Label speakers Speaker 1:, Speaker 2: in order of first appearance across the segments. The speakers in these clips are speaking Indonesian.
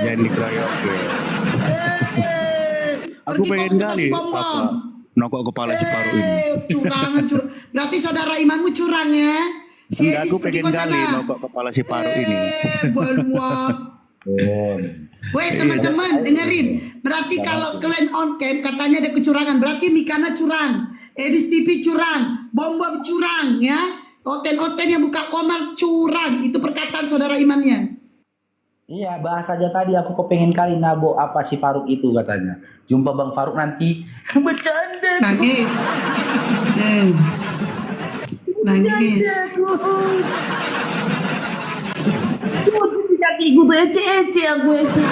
Speaker 1: jangan dikeroyokin. Aku
Speaker 2: Pergi
Speaker 1: pengen
Speaker 2: kau
Speaker 1: kali
Speaker 2: kasih bom-bom.
Speaker 1: apa nokok kepala si Paru ini.
Speaker 2: Curangan. Berarti saudara imanmu curang ya? Si
Speaker 1: Enggak,
Speaker 2: Edis
Speaker 1: aku
Speaker 2: pergi
Speaker 1: pengen
Speaker 2: ke
Speaker 1: kali
Speaker 2: sana.
Speaker 1: nokok kepala si Paru ini.
Speaker 2: Beruang. Weh teman-teman dengerin. Berarti kalau kalian on cam katanya ada kecurangan. Berarti Mikana curang. Edis TV curang. Bom-bom curang ya. Oten-oten yang buka komar curang. Itu perkataan saudara imannya.
Speaker 3: Iya, bahas aja tadi aku kepengen kali nabo apa si Faruk itu katanya. Jumpa Bang Faruk nanti. Bercanda.
Speaker 2: Nangis. Nangis.
Speaker 3: Kakiku tuh ece aku ece.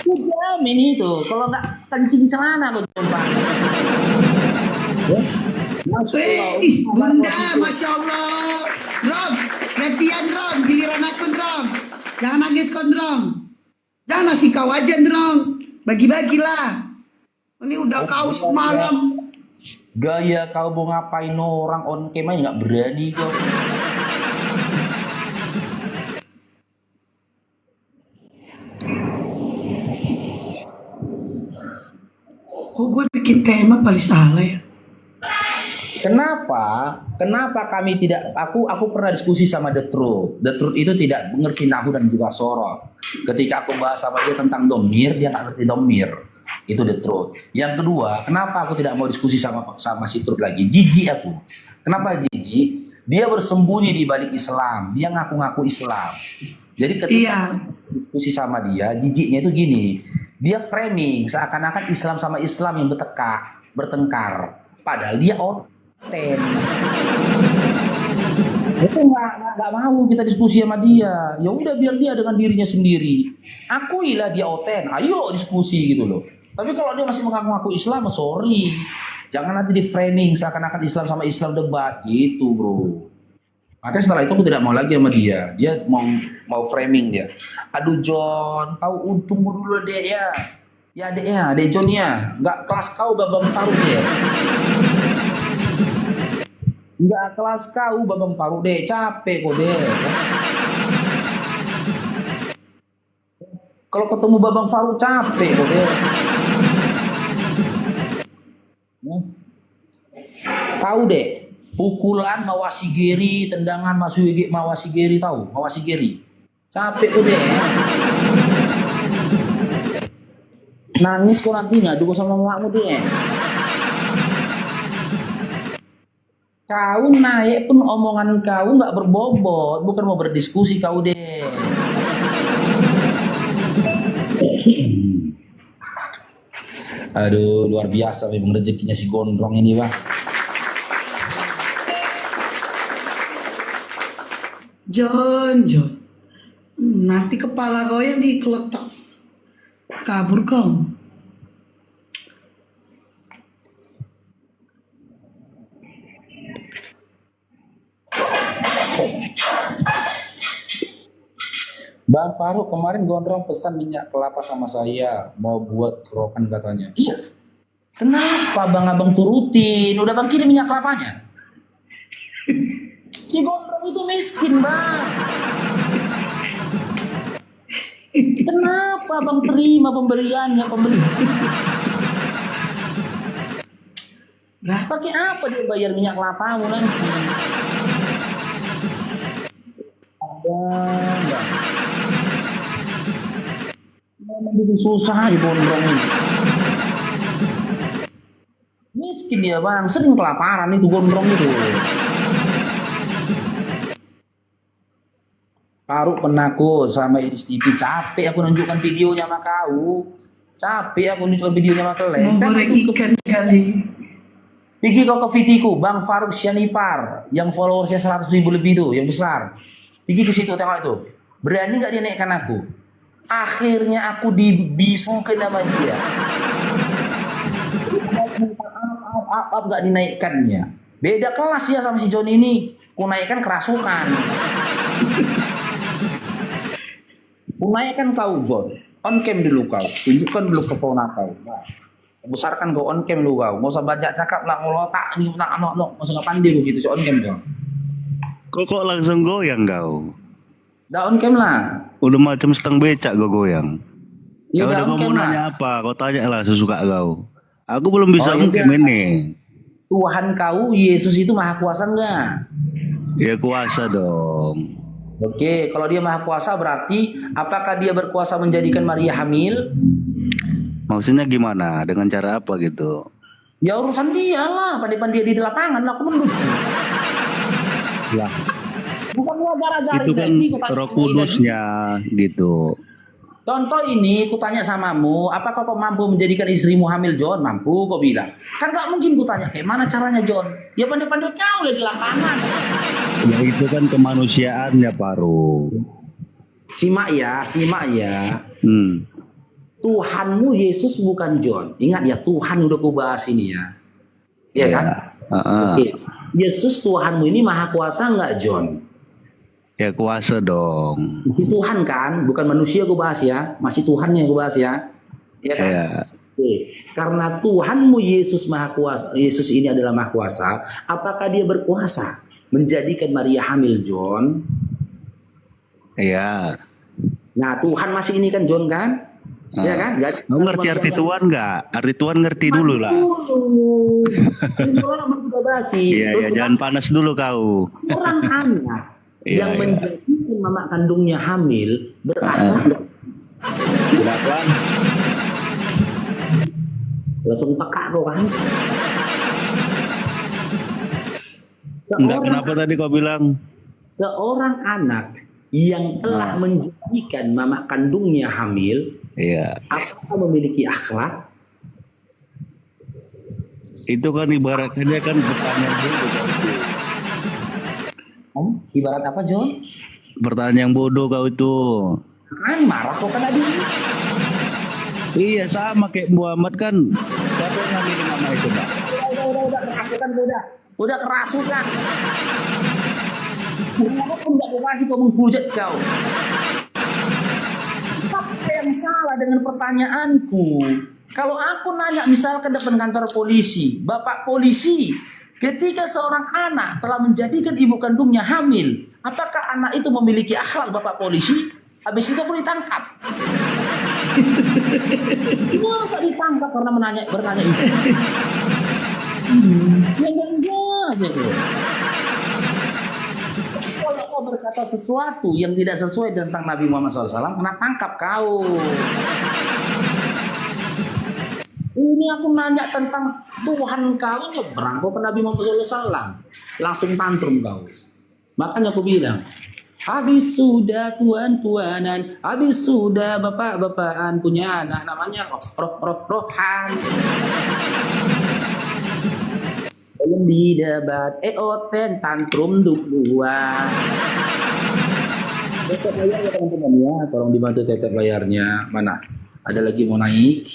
Speaker 3: Aku jamin itu, kalau nggak kencing celana aku jumpa.
Speaker 2: Ih, bunda, masya Allah. Drom, gantian Drom, giliran aku Drom. Jangan nangis kon Drom. Jangan ngasih kau aja Drom. Bagi-bagilah. Ini udah kau semalam.
Speaker 3: Gaya kau mau ngapain orang on cam aja nggak berani kau.
Speaker 2: Kok gue bikin tema paling salah ya?
Speaker 3: Kenapa? Kenapa kami tidak? Aku pernah diskusi sama The Truth. The Truth itu tidak mengerti nahu dan juga sorot. Ketika aku bahas sama dia tentang domir, dia nggak ngerti domir. Itu The Truth. Yang kedua, kenapa aku tidak mau diskusi sama si Truth lagi? Jijik aku. Kenapa jijik? Dia bersembunyi di balik Islam. Dia ngaku-ngaku Islam. Jadi ketika diskusi sama dia, jijiknya itu gini. Dia framing seakan-akan Islam sama Islam yang bertengkar. Padahal dia oten. Itu nggak mau kita diskusi sama dia. Ya udah biar dia dengan dirinya sendiri. Akuilah dia oten. Ayo diskusi gitu loh. Tapi kalau dia masih mengaku-ngaku Islam, sorry. Jangan nanti di framing seakan-akan Islam sama Islam debat gitu, bro. Makanya setelah itu aku tidak mau lagi sama dia. Dia mau framing dia. Aduh John, kau tunggu dulu deh ya. Ya adeknya, adek John ya. Nggak kelas kau Babang Faruk deh. Nggak kelas kau Babang Faruk deh. Capek kok deh. Kalau ketemu Babang Faruk capek kok deh. Tahu deh. Pukulan Mawasigeri, tendangan Mawasigeri tahu? Mawasigeri. Capek tuh deh. Nangis kok nanti ngadu sama mamamu deh. Kau naik pun omongan kau nggak berbobot, bukan mau berdiskusi kau deh. Aduh, luar biasa memang rezekinya si gondrong ini, Bang.
Speaker 2: John. Nanti kepala kau yang dikeletak. Kabur kau.
Speaker 3: Bang Faruk kemarin gondrong pesan minyak kelapa sama saya, mau buat kerokan katanya. Iya. Kenapa Bang Abang turutin? Udah Bang kirim minyak kelapanya. Si gondrong itu miskin, Bang. Kenapa Bang terima pemberiannya, Pakai apa dia bayar minyak kelapamu nanti? Ada. Memang bikin susah di gondrong ini. Miskin dia Bang, sering kelaparan itu gondrong itu. Faruk penakut sama Iris TV, capek aku nunjukkan videonya sama kau. Capek aku nunjukkan videonya sama kalian.
Speaker 2: Mau goreng ikan kali.
Speaker 3: Pergi kau ke VT-ku, Bang Faruk Syanipar, yang followersnya 100.000 lebih itu, yang besar. Pergi ke situ, tengok itu. Berani nggak dia naikkan aku? Akhirnya aku dibisukan sama dia. Apa nggak dinaikkannya? Beda kelas ya sama si John ini. Ku naikkan kerasukan. Ku naikkan kau John. On cam dulu kau. Tunjukkan dulu pesona kau. Nah, besarkan kau on cam dulu kau. Nggak usah baca cakap lah ngelotak nih nak nggak usah nggak pandai begitu on cam kau.
Speaker 1: Kok langsung goyang kau?
Speaker 3: Udah on cam lah.
Speaker 1: Udah macam setengah becak gue goyang.
Speaker 3: Ya
Speaker 1: Kalau
Speaker 3: udah
Speaker 1: udah
Speaker 3: on
Speaker 1: kau
Speaker 3: cam
Speaker 1: mau
Speaker 3: lah.
Speaker 1: nanya apa, kau tanya lah sesuka kau. Aku belum bisa
Speaker 3: Oh, ya
Speaker 1: mungkin
Speaker 3: udah.
Speaker 1: ini.
Speaker 3: Tuhan kau Yesus itu maha kuasa enggak?
Speaker 1: Ya kuasa dong.
Speaker 3: Oke, kalau dia maha kuasa berarti apakah dia berkuasa menjadikan Maria hamil?
Speaker 1: Maksudnya gimana? Dengan cara apa gitu?
Speaker 3: Ya urusan dia lah, pandai-pandai dia di lapangan lah, aku melucu.
Speaker 1: Lah,
Speaker 3: Bukan gua gara-gara
Speaker 1: itu kan
Speaker 3: jadi, gua tanya
Speaker 1: Roh
Speaker 3: sama dia.
Speaker 1: Kudusnya gitu.
Speaker 3: Contoh ini, ku tanya samamu, apakah kau mampu menjadikan istrimu hamil, John? Mampu, kau bilang. Kan gak mungkin ku tanya, kayak mana caranya, John? Ya pandai-pandai kau lah di lapangan.
Speaker 1: Ya itu kan kemanusiaannya Paru.
Speaker 3: Simak ya.
Speaker 1: Hmm.
Speaker 3: Tuhanmu Yesus bukan John. Ingat ya, Tuhan udah ku bahas ini ya. Iya kan? Oke. Yesus Tuhanmu ini maha kuasa nggak, John?
Speaker 1: Ya kuasa dong.
Speaker 3: Masih Tuhan kan, bukan manusia gue bahas ya, masih Tuhannya gue bahas ya, ya kan?
Speaker 1: Ya.
Speaker 3: Oke. Karena Tuhanmu Yesus maha kuasa, Yesus ini adalah maha kuasa, apakah dia berkuasa menjadikan Maria hamil, John?
Speaker 1: Ya.
Speaker 3: Nah Tuhan masih ini kan, John kan? Ya kan?
Speaker 1: Kau ngerti arti Tuhan nggak? Arti Tuhan ngerti dulu lah. Iya, ya, jangan panas dulu kau.
Speaker 3: Orang anak
Speaker 1: Iya,
Speaker 3: yang
Speaker 1: iya.
Speaker 3: menjadikan mama kandungnya hamil berakhlak.
Speaker 1: Kenapa?
Speaker 3: Langsung peka kok kan?
Speaker 1: Enggak, kenapa tadi kau bilang?
Speaker 3: Seorang anak yang telah menjadikan mama kandungnya hamil,
Speaker 1: Iya.
Speaker 3: apakah memiliki akhlak?
Speaker 1: Itu kan ibaratnya kan pertanyaan bodoh.
Speaker 3: Ibarat apa, John?
Speaker 1: Pertanyaan yang bodoh kau itu.
Speaker 3: Kan marah kok kan tadi.
Speaker 1: Iya sama kayak Muhammad kan. Siapa yang ngambilin nama itu, Pak?
Speaker 3: Udah kerasukan udah. Udah kerasukan. Kenapa pun gak dikasih kau menghujat kau? Apa yang salah dengan pertanyaanku? Kalau aku nanya misalkan depan kantor polisi, Bapak polisi, ketika seorang anak telah menjadikan ibu kandungnya hamil, apakah anak itu memiliki akhlak, Bapak polisi? Habis itu aku ditangkap. Masa ditangkap karena bertanya itu? Ya enggak gitu. Kalau kau berkata sesuatu yang tidak sesuai tentang Nabi Muhammad SAW, kena tangkap kau. Ini aku nanya tentang Tuhan kau, nyebrang kau ke Nabi Muhammad SAW. Langsung tantrum kau. Makanya aku bilang, habis sudah tuan-tuanan, habis sudah bapak-bapakan punya anak namanya rohan. Belum didebat, oten tantrum dua. Tetap bayar ya teman-teman ya, tolong dibantu tetap bayarnya. Mana? Ada lagi mau naik?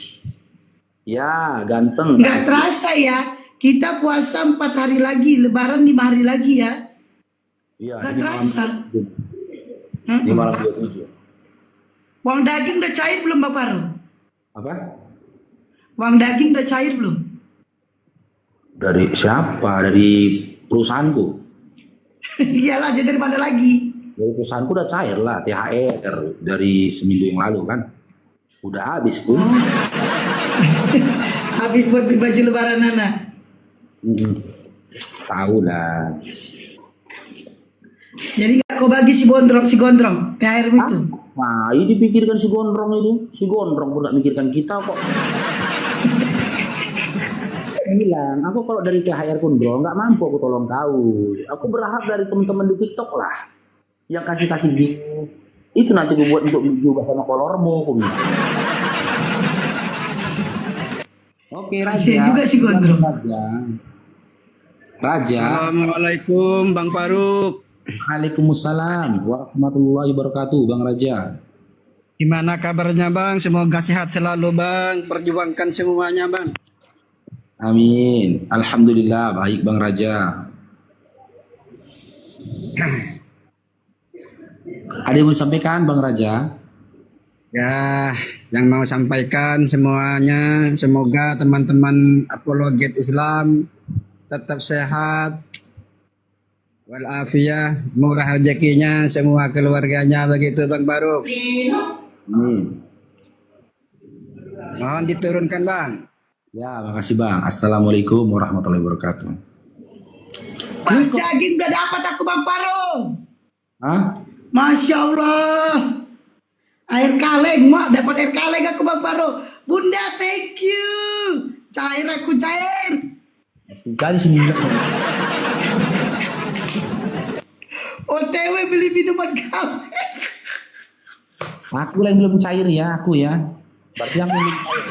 Speaker 3: Ya, ganteng.
Speaker 2: Nggak terasa ya, kita puasa 4 hari lagi, lebaran 5 hari lagi ya.
Speaker 3: Iya,
Speaker 2: Nggak
Speaker 3: ini malam
Speaker 2: terasa.
Speaker 3: Di malam 27.
Speaker 2: Uang daging udah cair belum Bapak Ru?
Speaker 3: Apa?
Speaker 2: Uang daging udah cair belum?
Speaker 3: Dari siapa? Dari perusahaanku.
Speaker 2: Iyalah, jadi daripada lagi.
Speaker 3: Dari perusahaanku udah cair lah THR dari seminggu yang lalu kan. Udah habis pun.
Speaker 2: Habis buat beli baju lebaran anak.
Speaker 3: Tahu lah.
Speaker 2: Jadi nggak kau bagi si gondrong THR itu.
Speaker 3: Nah, ini dipikirkan si gondrong itu. Si gondrong pun gak mikirkan kita kok. Bilang, aku kalau dari THR gondrong nggak mampu aku tolong kau. Aku berharap dari teman-teman di TikTok lah. Yang kasih bingung. Itu nanti gue buat untuk juga sama kolormu. Aku bilang. Oke, Raja.
Speaker 2: Kasian juga si gondrong.
Speaker 3: Raja.
Speaker 4: Assalamualaikum Bang Faruk.
Speaker 3: Waalaikumsalam warahmatullahi wabarakatuh, Bang Raja.
Speaker 4: Gimana kabarnya Bang? Semoga sehat selalu Bang. Perjuangkan semuanya Bang.
Speaker 3: Amin. Alhamdulillah baik Bang Raja. Ada yang mau disampaikan Bang Raja?
Speaker 4: Ya, yang mau sampaikan semuanya, semoga teman-teman apologet Islam tetap sehat, Walafiah, murah rezekinya semua keluarganya begitu Bang Faruk.
Speaker 3: Amin.
Speaker 4: Mohon diturunkan Bang.
Speaker 3: Ya, makasih Bang. Assalamualaikum warahmatullahi wabarakatuh.
Speaker 2: Terus daging udah dapat aku Bang Faruk.
Speaker 3: Hah?
Speaker 2: Masya Allah. Air kaleng, mak dapat air kaleng aku Bang Faruk. Bunda thank you. Cair aku cair.
Speaker 3: Sekali sini.
Speaker 2: OTW beli minuman kaleng.
Speaker 3: Aku yang belum cair ya, aku ya. Berarti aku belum cair.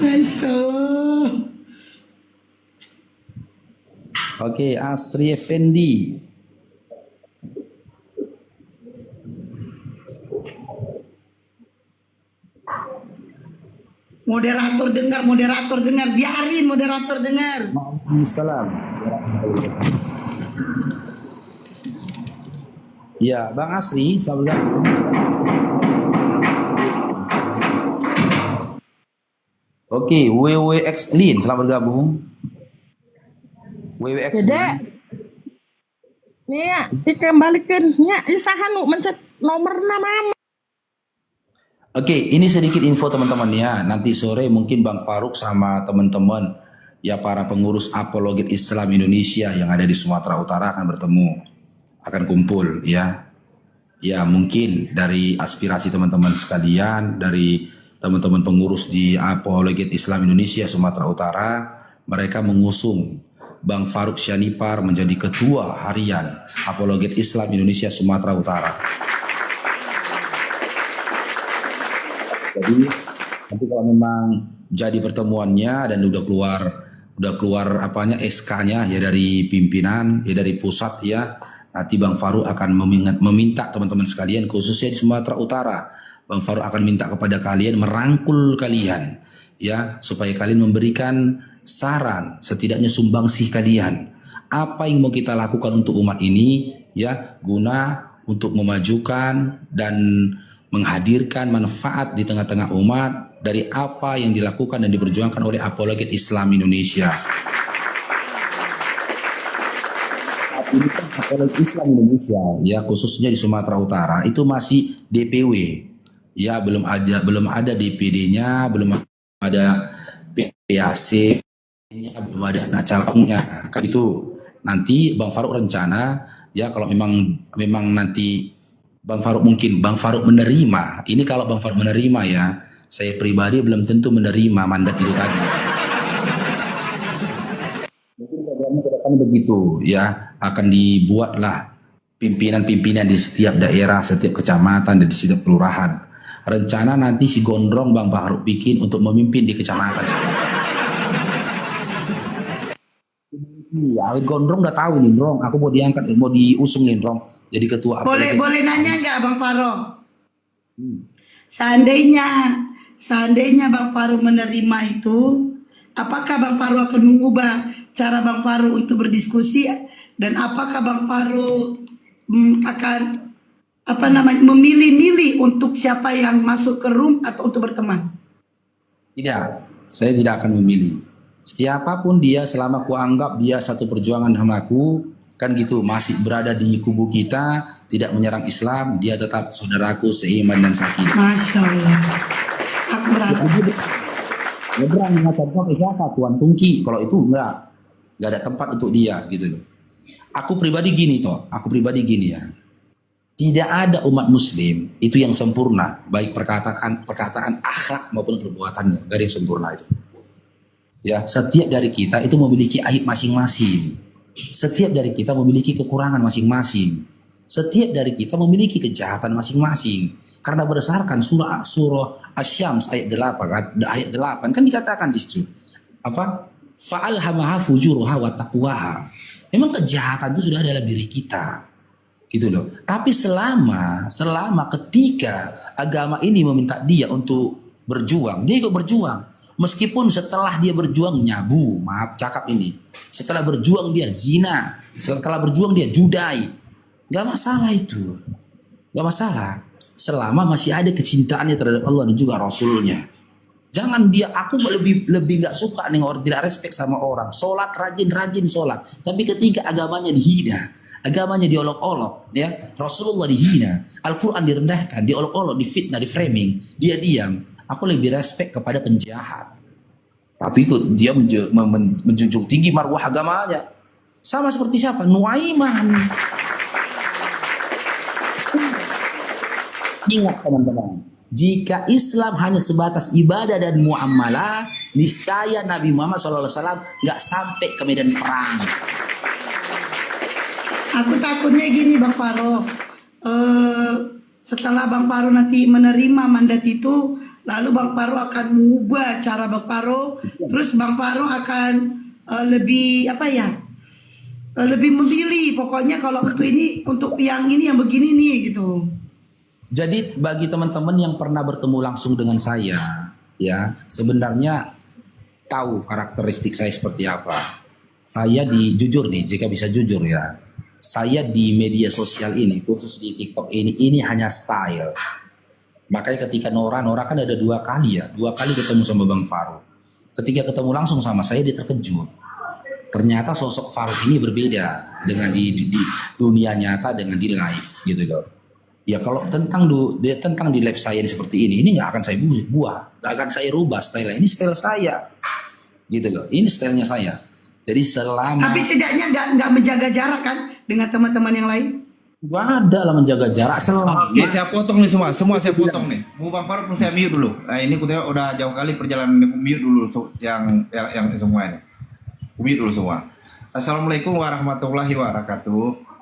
Speaker 2: Masya Allah.
Speaker 3: Oke, Asri Effendi.
Speaker 2: Moderator dengar, biarin moderator dengar.
Speaker 3: Waalaikumsalam. Ya, Bang Asri, selamat datang. Oke, WWX Lin, selamat bergabung. WWX
Speaker 5: Dede,
Speaker 3: Lin.
Speaker 5: nih ya, dikembalikan ya, usaha nu mencet nomor nama.
Speaker 3: Oke, ini sedikit info teman-teman ya. Nanti sore mungkin Bang Faruk sama teman-teman ya para pengurus apologet Islam Indonesia yang ada di Sumatera Utara akan bertemu, akan kumpul ya. Ya mungkin dari aspirasi teman-teman sekalian, dari teman-teman pengurus di apologet Islam Indonesia Sumatera Utara, mereka mengusung Bang Faruk Syanipar menjadi ketua harian apologet Islam Indonesia Sumatera Utara. Jadi nanti kalau memang jadi pertemuannya dan udah keluar apanya SK-nya ya dari pimpinan ya dari pusat ya, nanti Bang Faruk akan meminta teman-teman sekalian khususnya di Sumatera Utara, Bang Faruk akan minta kepada kalian merangkul kalian ya supaya kalian memberikan saran, setidaknya sumbangsih kalian apa yang mau kita lakukan untuk umat ini ya, guna untuk memajukan dan menghadirkan manfaat di tengah-tengah umat dari apa yang dilakukan dan diperjuangkan oleh apologet Islam Indonesia. Ini kan apologet Islam Indonesia ya khususnya di Sumatera Utara itu masih DPW ya, belum ada DPD-nya, belum ada PAC, belum ada anak cabangnya. Kan itu nanti Bang Faruk rencana ya kalau memang nanti Bang Faruk menerima, ini kalau Bang Faruk menerima ya, saya pribadi belum tentu menerima mandat itu tadi. Mungkin programnya ke depan begitu ya, akan dibuatlah pimpinan-pimpinan di setiap daerah, setiap kecamatan dan di setiap kelurahan. Rencana nanti si Gondrong Bang Faruk bikin untuk memimpin di kecamatan. Iya, Gondrong udah tahu nih, Drong. Aku mau diangkat, mau diusung nih, Drong. Jadi ketua.
Speaker 2: Boleh nanya nggak Bang Faruk? Seandainya Bang Faruk menerima itu, apakah Bang Faruk akan mengubah cara Bang Faruk untuk berdiskusi dan apakah Bang Faruk akan memilih-milih untuk siapa yang masuk ke room atau untuk berteman?
Speaker 3: Tidak, saya tidak akan memilih. Siapapun dia selama ku anggap dia satu perjuangan sama aku, kan gitu, masih berada di kubu kita, tidak menyerang Islam, dia tetap saudaraku seiman dan sakinah.
Speaker 2: Masya Allah. Aku berharap.
Speaker 3: Dia berani mengatakan siapa Tuan Tungki, kalau itu enggak ada tempat untuk dia gitu loh. Aku pribadi gini ya. Tidak ada umat muslim itu yang sempurna, baik perkataan akhlak maupun perbuatannya, gak ada yang sempurna itu. Ya, setiap dari kita itu memiliki aib masing-masing. Setiap dari kita memiliki kekurangan masing-masing. Setiap dari kita memiliki kejahatan masing-masing. Karena berdasarkan surah Asy-Syams ayat 8 kan dikatakan di situ apa? Fa'alhamaha fujuruha wa taqwaha. Memang kejahatan itu sudah dalam diri kita. Gitu loh. Tapi selama ketika agama ini meminta dia untuk berjuang, dia ikut berjuang. Meskipun setelah dia berjuang nyabu, maaf cakap ini, setelah berjuang dia zina, setelah berjuang dia judai, gak masalah itu, gak masalah, selama masih ada kecintaannya terhadap Allah dan juga Rasulnya, Jangan dia, aku lebih nggak suka nih orang tidak respect sama orang. Sholat rajin sholat, tapi ketika agamanya dihina, agamanya diolok-olok, ya Rasulullah dihina, Al-Quran direndahkan, diolok-olok, difitnah, diframing, dia diam. Aku lebih respect kepada penjahat. Tapi dia menjunjung tinggi marwah agamanya. Sama seperti siapa? Nuaiman. Ingat teman-teman. Jika Islam hanya sebatas ibadah dan muamalah, niscaya Nabi Muhammad SAW nggak sampai ke medan perang.
Speaker 2: Aku takutnya gini Bang Faro, setelah Bang Faro nanti menerima mandat itu, lalu Bang Faro akan mengubah cara Bang Faro, terus Bang Faro akan lebih lebih memilih. Pokoknya kalau untuk ini, untuk yang ini, yang begini nih gitu.
Speaker 3: Jadi bagi teman-teman yang pernah bertemu langsung dengan saya, ya sebenarnya tahu karakteristik saya seperti apa. Saya jujur nih, jika bisa jujur ya, saya di media sosial ini, khusus di TikTok ini hanya style. Makanya ketika Nora kan ada 2 kali ketemu sama Bang Faro. Ketika ketemu langsung sama saya, dia terkejut. Ternyata sosok Faro ini berbeda dengan di dunia nyata dengan di live gitu loh. Ya kalau tentang di live saya seperti ini nggak akan saya buah, nggak akan saya rubah style. Ini style saya, gitu loh. Ini stylenya saya. Jadi selama.
Speaker 2: Tapi setidaknya nggak menjaga jarak kan dengan teman-teman yang lain?
Speaker 3: Gak ada lah menjaga jarak selama.
Speaker 6: Oke, saya potong nih semua saya potong nih. Bu Bang Faro pun saya mute dulu. Nah, ini kutanya udah jauh kali perjalanan, mute dulu yang semua ini. Mute dulu semua. Assalamualaikum warahmatullahi wabarakatuh.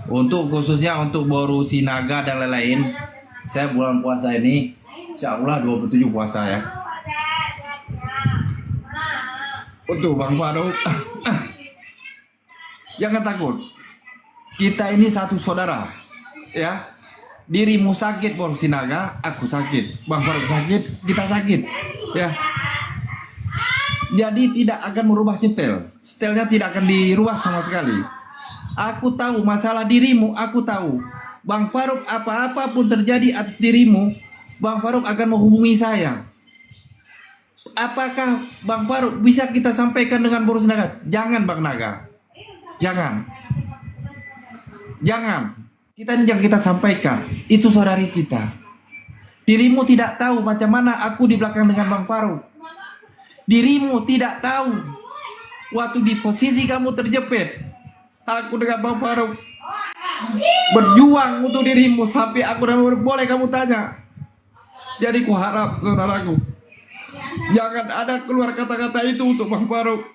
Speaker 6: Untuk khususnya untuk Boru Sinaga dan lain-lain, saya bulan puasa ini insya Allah 27 puasa ya. Untuk Bang Faro, jangan takut. Kita ini satu saudara, ya. Dirimu sakit Boru Sinaga, aku sakit. Bang Faro sakit, kita sakit, ya. Jadi tidak akan merubah stylenya tidak akan dirubah sama sekali. Aku tahu masalah dirimu, aku tahu. Bang Faruk, apa-apa pun terjadi atas dirimu, Bang Faruk akan menghubungi saya. Apakah Bang Faruk bisa kita sampaikan dengan Boru Sinaga? Jangan Bang Naga. Jangan. Kita ini yang kita sampaikan. Itu saudari kita. Dirimu tidak tahu macam mana aku di belakang dengan Bang Faruk. Dirimu tidak tahu waktu di posisi kamu terjepit. Aku dengan Bang Faruk berjuang untuk dirimu sampai aku boleh kamu tanya. Jadi ku harap saudaraku, jangan ada keluar kata-kata itu untuk Bang Faruk.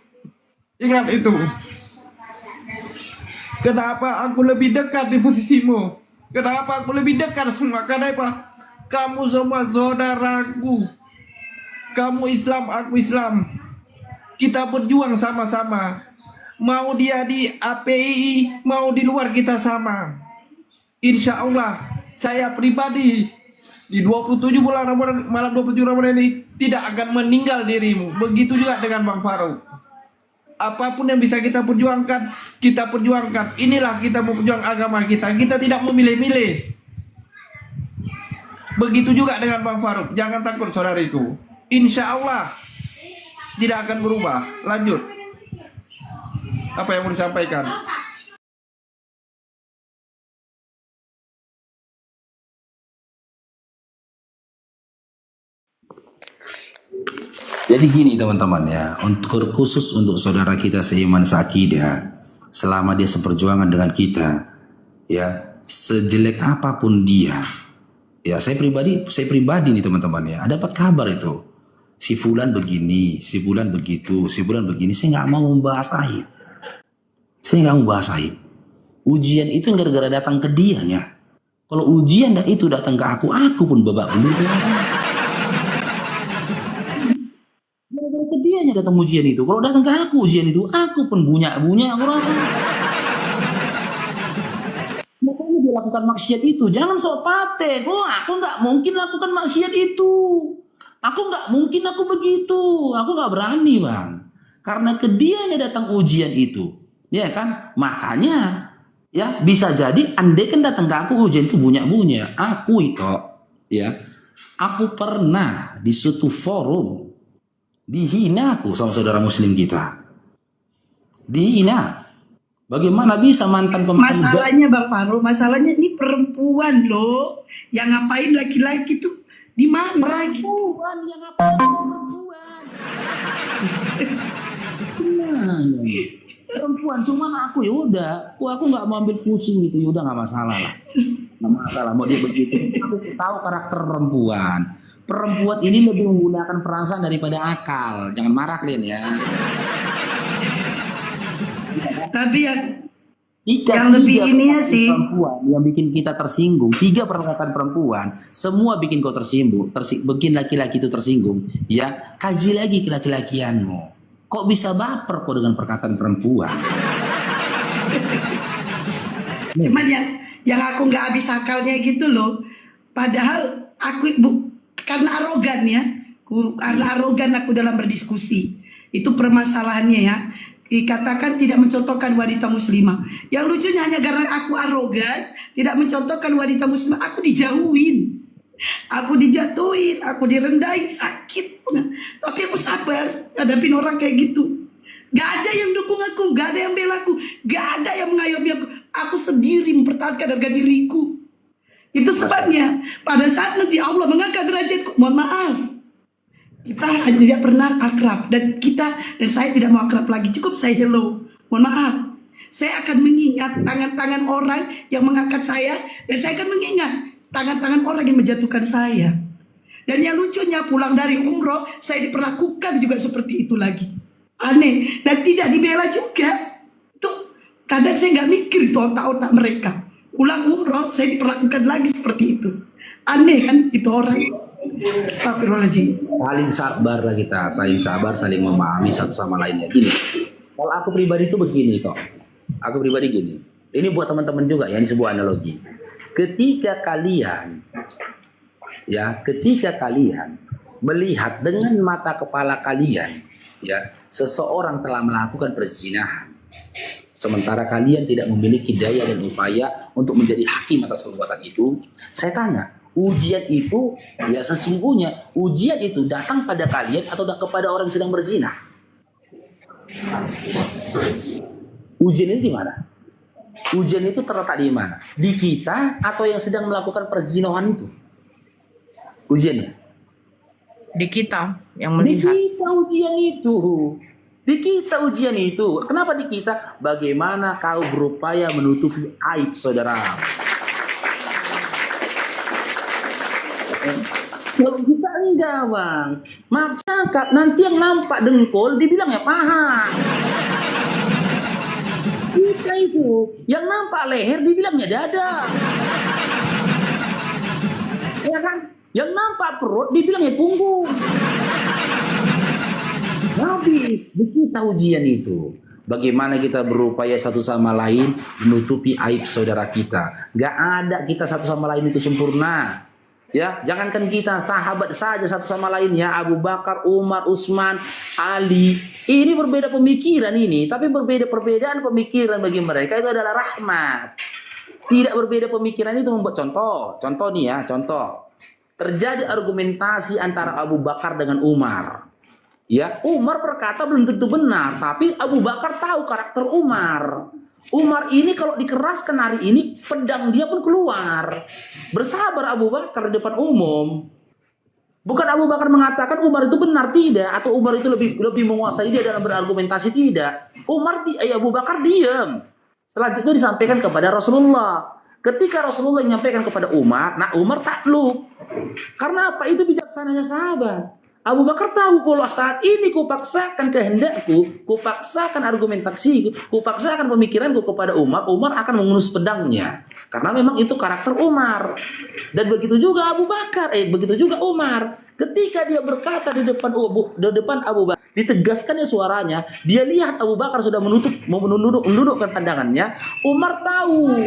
Speaker 6: Ingat itu. Kenapa aku lebih dekat di posisimu? Kenapa aku lebih dekat semua? Karena apa? Kamu semua saudaraku. Kamu Islam, aku Islam. Kita berjuang sama-sama. Mau dia di API, mau di luar kita sama. Insya Allah, saya pribadi di 27 bulan Ramadan, malam 27 Ramadan ini tidak akan meninggal dirimu. Begitu juga dengan Bang Faruk. Apapun yang bisa kita perjuangkan, kita perjuangkan. Inilah kita memperjuangkan agama kita. Kita tidak memilih-milih. Begitu juga dengan Bang Faruk. Jangan takut saudariku. Insya Allah tidak akan berubah. Lanjut. Apa yang mau disampaikan?
Speaker 3: Jadi gini teman-teman ya, khusus untuk saudara kita seiman seakidah, selama dia seperjuangan dengan kita, ya sejelek apapun dia, ya saya pribadi nih teman-teman ya, dapat kabar itu, si fulan begini, si fulan begitu, si fulan begini, saya nggak mau membahas aib. Saya nggak mau bahas aib. Ujian itu gara-gara datang ke dianya. Kalau ujian itu datang ke aku pun babak belur. Gara-gara ke dianya datang ujian itu. Kalau datang ke aku ujian itu, aku pun bunyak-bunyak aku rasa. Makanya dia lakukan maksiat itu. Jangan sok paten. Oh, aku nggak mungkin lakukan maksiat itu. Aku nggak mungkin aku begitu. Aku nggak berani bang. Karena ke dianya datang ujian itu. Ya kan, makanya ya bisa jadi andai kan datang ke aku ujian itu bunyak-bunyak, aku itu ya Aku pernah di suatu forum dihina aku sama saudara muslim kita. Dihina. Bagaimana bisa mantan pemain
Speaker 2: Masalahnya Bang Farul, masalahnya ini perempuan loh. Yang ngapain laki-laki tuh di mana gitu.
Speaker 3: perempuan yang ngapain perempuan? Perempuan cuman aku ya udah, aku nggak mau ambil pusing gitu, ya udah nggak masalah lah, nggak masalah mau dia begitu. Aku tahu karakter perempuan. Perempuan ini lebih menggunakan perasaan daripada akal. Jangan marah kalian ya.
Speaker 2: Tapi yang
Speaker 3: Yang
Speaker 2: lebih ininya sih,
Speaker 3: perempuan yang bikin kita tersinggung, 3 perkataan perempuan, semua bikin kau tersinggung, bikin laki-laki itu tersinggung. Ya, kaji lagi laki-lakianmu. Kok bisa baper kok dengan perkataan perempuan?
Speaker 2: cuman yang aku nggak habis akalnya gitu loh. Padahal aku karena arogan ya, karena arogan aku dalam berdiskusi. Itu permasalahannya ya. Dikatakan tidak mencontohkan wanita muslimah. Yang lucunya hanya karena aku arogan, tidak mencontohkan wanita muslimah, aku dijauhin. Aku dijatuhin, aku direndahin, sakit. Tapi aku sabar hadapin orang kayak gitu. Gak ada yang dukung aku, gak ada yang bela aku, gak ada yang mengayomi aku. Aku sendiri mempertahankan harga diriku. Itu sebabnya pada saat nanti Allah mengangkat derajatku, mohon maaf, kita tidak pernah akrab dan saya tidak mau akrab lagi. Cukup saya hello, mohon maaf. Saya akan mengingat tangan-tangan orang yang mengangkat saya, dan saya akan mengingat tangan-tangan orang yang menjatuhkan saya. Dan yang lucunya pulang dari umroh, saya diperlakukan juga seperti itu lagi. Aneh. Dan tidak dibela juga. Tuh, kadang saya nggak mikir itu otak-otak mereka. Pulang umroh, saya diperlakukan lagi seperti itu. Aneh kan itu orang. Astagfirullahaladzim.
Speaker 3: Saling sabar lah kita, saling sabar, saling memahami satu sama lainnya. Gini, kalau aku pribadi itu begini kok. Aku pribadi gini. Ini buat teman-teman juga ya, ini sebuah analogi. Ketika kalian melihat dengan mata kepala kalian, ya, seseorang telah melakukan perzinahan, sementara kalian tidak memiliki daya dan upaya untuk menjadi hakim atas perbuatan itu, saya tanya, ujian itu, ya sesungguhnya ujian itu datang pada kalian atau kepada orang yang sedang berzina? Ujian itu di mana? Ujian itu terletak di mana? Di kita atau yang sedang melakukan perzinahan itu? Ujiannya?
Speaker 5: Di kita yang
Speaker 3: Di
Speaker 5: melihat.
Speaker 3: kita ujian itu. Di kita ujian itu. Kenapa di kita? Bagaimana kau berupaya menutupi aib saudara? Kalau kita enggak bang, maaf cakap, nanti yang nampak dengkul dibilang ya paha. Kita itu yang nampak leher dibilangnya dada, ya kan? Yang nampak perut dibilangnya punggung. Habis di kita ujian itu. Bagaimana kita berupaya satu sama lain menutupi aib saudara kita. Gak ada kita satu sama lain itu sempurna. Ya, jangankan kita, sahabat saja satu sama lain ya, Abu Bakar, Umar, Utsman, Ali. Ini berbeda pemikiran ini, tapi perbedaan pemikiran bagi mereka itu adalah rahmat. Tidak berbeda pemikiran itu membuat contoh nih ya, contoh. Terjadi argumentasi antara Abu Bakar dengan Umar. Ya, Umar berkata belum tentu benar, tapi Abu Bakar tahu karakter Umar. Umar ini kalau dikeraskan hari ini, pedang dia pun keluar. Bersabar Abu Bakar di depan umum. Bukan Abu Bakar mengatakan Umar itu benar, tidak. Atau Umar itu lebih menguasai dia dalam berargumentasi, tidak. Abu Bakar diam. Selanjutnya disampaikan kepada Rasulullah. Ketika Rasulullah menyampaikan kepada Umar, nah Umar takluk. Karena apa? Itu bijaksananya sahabat. Abu Bakar tahu kalau saat ini kupaksakan kehendakku, kupaksakan argumentasiku, kupaksakan pemikiranku kepada Umar, Umar akan mengunus pedangnya. Karena memang itu karakter Umar. Dan begitu juga Abu Bakar, begitu juga Umar. Ketika dia berkata di depan Abu Bakar, ditegaskannya suaranya, dia lihat Abu Bakar sudah menundukkan pandangannya. Umar tahu,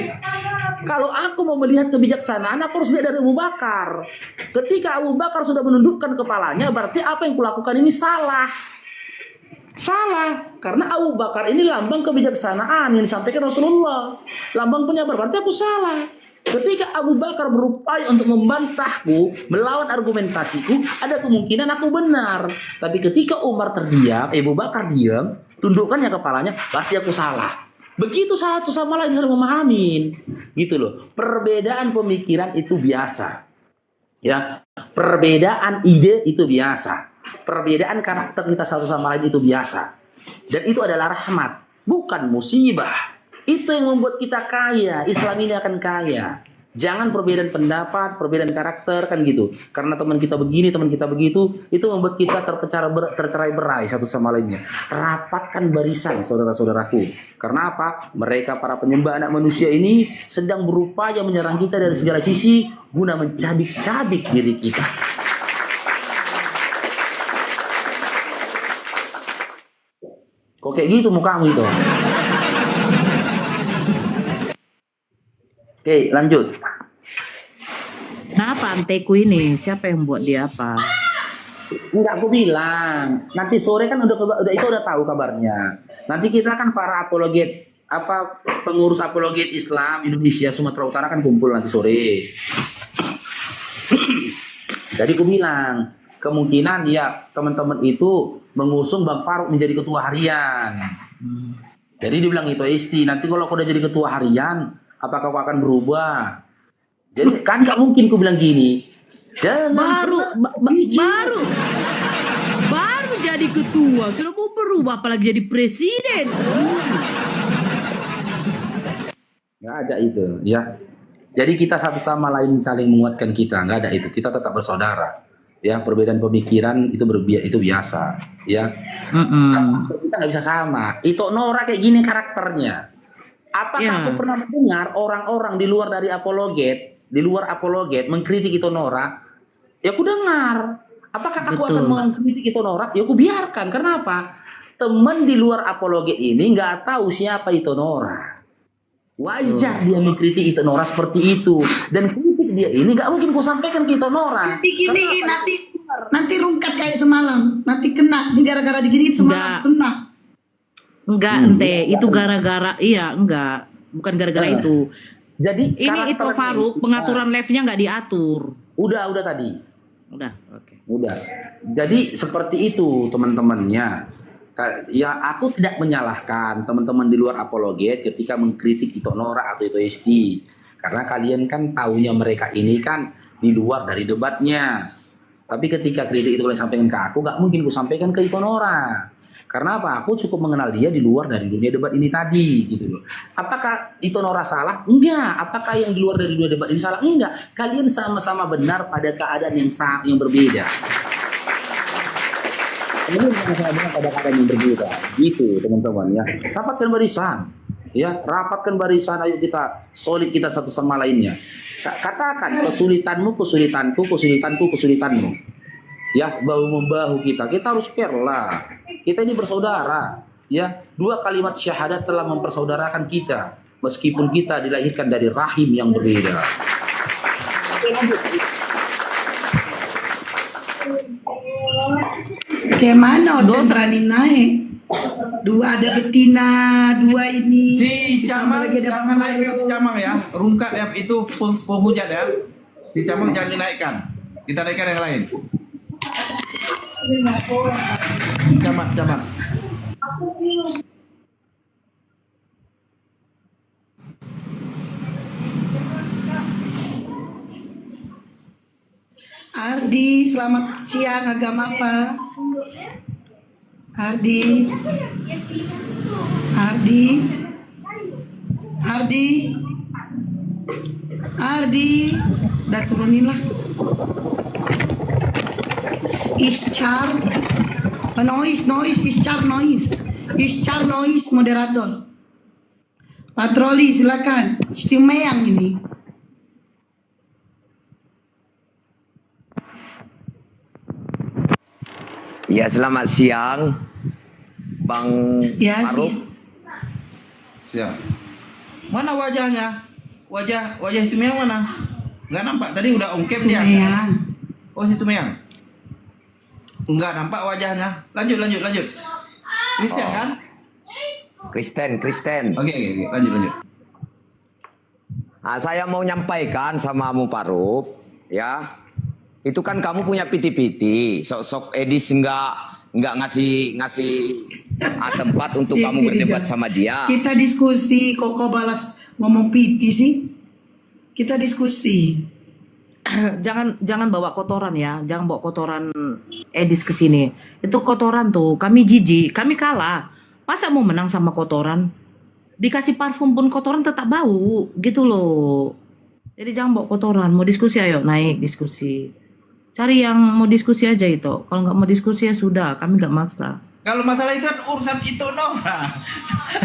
Speaker 3: kalau aku mau melihat kebijaksanaan, aku harus lihat dari Abu Bakar. Ketika Abu Bakar sudah menundukkan kepalanya, berarti apa yang kulakukan ini salah. Salah, karena Abu Bakar ini lambang kebijaksanaan yang disampaikan Rasulullah. Lambang penyabar, berarti aku salah. Ketika Abu Bakar berupaya untuk membantahku, melawan argumentasiku, ada kemungkinan aku benar. Tapi ketika Umar terdiam, Abu Bakar diam, tundukkannya kepalanya, pasti aku salah. Begitu satu sama lain harus memahamin. Gitu loh. Perbedaan pemikiran itu biasa. Ya, perbedaan ide itu biasa. Perbedaan karakter kita satu sama lain itu biasa. Dan itu adalah rahmat, bukan musibah. Itu yang membuat kita kaya. Islam ini akan kaya. Jangan perbedaan pendapat, perbedaan karakter kan gitu. Karena teman kita begini, teman kita begitu, itu membuat kita tercerai berai satu sama lainnya. Rapatkan barisan saudara-saudaraku. Karena apa? Mereka para penyembah anak manusia ini sedang berupaya menyerang kita dari segala sisi guna mencabik-cabik diri kita. Kok kayak gitu mukamu itu? Oke, lanjut.
Speaker 7: Kenapa anteku ini? Siapa yang buat dia apa?
Speaker 3: Enggak, aku bilang. Nanti sore kan udah tahu kabarnya. Nanti kita kan para apologet pengurus apologet Islam Indonesia Sumatera Utara kan kumpul nanti sore. Jadi aku bilang, kemungkinan ya teman-teman itu mengusung Bang Farouk menjadi ketua harian. Jadi dibilang itu Isti, nanti kalau aku udah jadi ketua harian, apakah kau akan berubah? Jadi kan gak mungkin ku bilang gini.
Speaker 7: Baru jadi ketua, sudah mau berubah apalagi jadi presiden.
Speaker 3: Nggak ada itu, ya. Jadi kita satu sama lain saling menguatkan kita, nggak ada itu. Kita tetap bersaudara. Ya, perbedaan pemikiran itu biasa, ya. Kita nggak bisa sama. Itu Nora kayak gini karakternya. Apakah aku pernah mendengar orang-orang di luar dari apologet, mengkritik itu Nora? Ya aku dengar. Apakah aku akan mengkritik itu Nora? Ya aku biarkan. Kenapa? Teman di luar apologet ini nggak tahu siapa itu Nora. Wajar dia mengkritik itu Nora seperti itu. Dan kritik dia ini nggak mungkin ku sampaikan ke itu Nora.
Speaker 2: Nanti gini, nanti rungkat kayak semalam. Nanti kena. Ini gara-gara digini semalam kena.
Speaker 7: Enggak, ente. Itu gara-gara, enggak. Bukan gara-gara itu.
Speaker 3: Jadi
Speaker 7: ini itu Farouk, pengaturan live-nya nggak diatur.
Speaker 3: Udah tadi.
Speaker 7: Udah, oke.
Speaker 3: Udah. Jadi seperti itu teman-temannya. Ya aku tidak menyalahkan teman-teman di luar apologet ketika mengkritik Ito Nora atau Ito Esti. Karena kalian kan taunya mereka ini kan di luar dari debatnya. Tapi ketika kritik itu kalian sampaikan ke aku, gak mungkin aku sampaikan ke Ito Nora. Karena apa? Aku cukup mengenal dia di luar dari dunia debat ini tadi, gitu loh. Apakah Ito Nora salah? Enggak. Apakah yang di luar dari dunia debat ini salah? Enggak. Kalian sama-sama benar pada keadaan yang berbeda. Kemudian sama-sama benar pada keadaan yang berbeda. Gitu, teman-teman ya. Rapatkan barisan. Ya, rapatkan barisan. Ayo kita solid kita satu sama lainnya. Katakan kesulitanmu, kesulitanku, kesulitanku, kesulitanmu. Ya, bahu membahu kita harus care lah. Kita ini bersaudara, ya. 2 kalimat syahadat telah mempersaudarakan kita, meskipun kita dilahirkan dari rahim yang berbeda.
Speaker 2: Kayak mana udah berani naik? 2 ada betina, 2 ini.
Speaker 6: Si Camang
Speaker 2: lagi ada
Speaker 6: jangan naikkan si Camang ya. Rungkat ya itu penghujat ya. Si Camang jangan dinaikkan. Kita naikkan yang lain. Camat.
Speaker 2: Ardi, selamat siang. Agama apa? Ardi. Udah turunin lah. Ischar noise moderator. Patroli silakan. Istimeyang ini.
Speaker 8: Ya, selamat siang, Bang
Speaker 2: Ya,
Speaker 8: Farouk.
Speaker 6: Siap. Mana wajahnya? Wajah Istimeyang mana? Enggak nampak tadi udah ongkep dia.
Speaker 2: Istimeyang.
Speaker 6: Oh, si Tumeyang. Enggak nampak wajahnya. Lanjut. Kristen kan?
Speaker 8: Kristen.
Speaker 6: Oke, lanjut.
Speaker 8: Nah, saya mau nyampaikan sama Mu Parup, ya. Itu kan kamu punya piti-piti, sok-sok Edis nggak ngasih tempat untuk kamu berdebat sama dia.
Speaker 2: Kita diskusi, kok kau balas ngomong piti sih? Kita diskusi.
Speaker 7: Jangan bawa kotoran ya, jangan bawa kotoran Edis ke sini. Itu kotoran tuh, kami jijik, kami kalah. Masa mau menang sama kotoran? Dikasih parfum pun kotoran tetap bau, gitu loh. Jadi jangan bawa kotoran, mau diskusi ayo naik diskusi. Cari yang mau diskusi aja itu. Kalau nggak mau diskusi ya sudah, kami nggak maksa.
Speaker 6: Kalau masalah itu kan urusan itu Nora.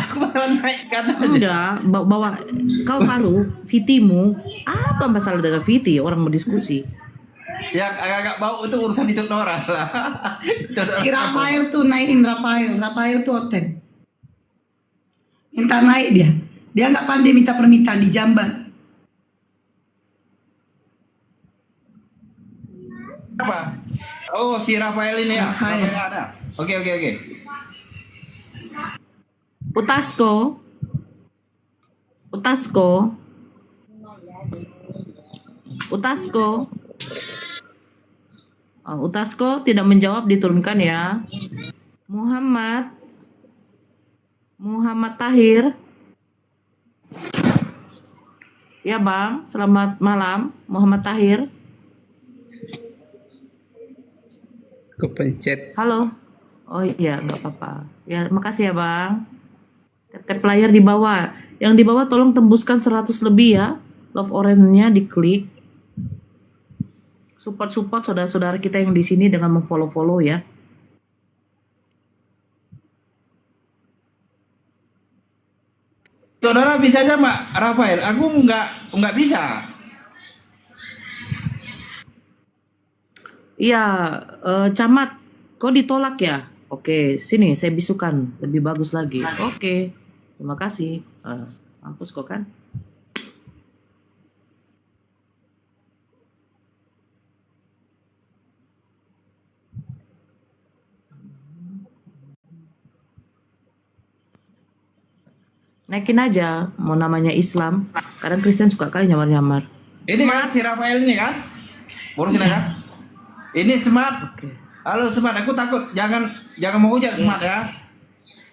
Speaker 6: Aku bakal naikkan aja.
Speaker 7: Udah, bawa kau paru, Vitimu. Apa masalah dengan Viti? Orang mau diskusi.
Speaker 6: Yang agak bau itu urusan itu Nora lah. Itu
Speaker 2: Si Rafael tuh naikin Rafael tuh oten. Minta naik dia. Dia nggak pandai minta permintaan di Jamban.
Speaker 6: apa? Oh, si Rafael ini ya.
Speaker 2: Rafael.
Speaker 6: Rafael ada. Oke.
Speaker 7: Utasko. Oh, Utasko tidak menjawab, diturunkan ya. Muhammad Tahir. Ya Bang, selamat malam Muhammad Tahir.
Speaker 4: Kepencet.
Speaker 7: Halo. Oh iya, nggak apa-apa. Ya, makasih ya Bang. Tap layar di bawah. Yang di bawah tolong tembuskan 100 lebih ya. Love orange-nya diklik. Support saudara-saudara kita yang di sini dengan memfollow-follow ya.
Speaker 6: Saudara bisa aja Mbak Rafael. Aku nggak bisa.
Speaker 7: Iya, Camat, kok ditolak ya? Oke, sini saya bisukan, lebih bagus lagi. Oke, terima kasih. Mampus kok kan? Naikin aja, mau namanya Islam. Kadang Kristen suka kali nyamar-nyamar.
Speaker 6: Ini kan si Rafael ini kan? Boros kan? Ini Smart.
Speaker 7: Oke.
Speaker 6: Halo Smart, aku takut. Jangan mau hujan Smart ya.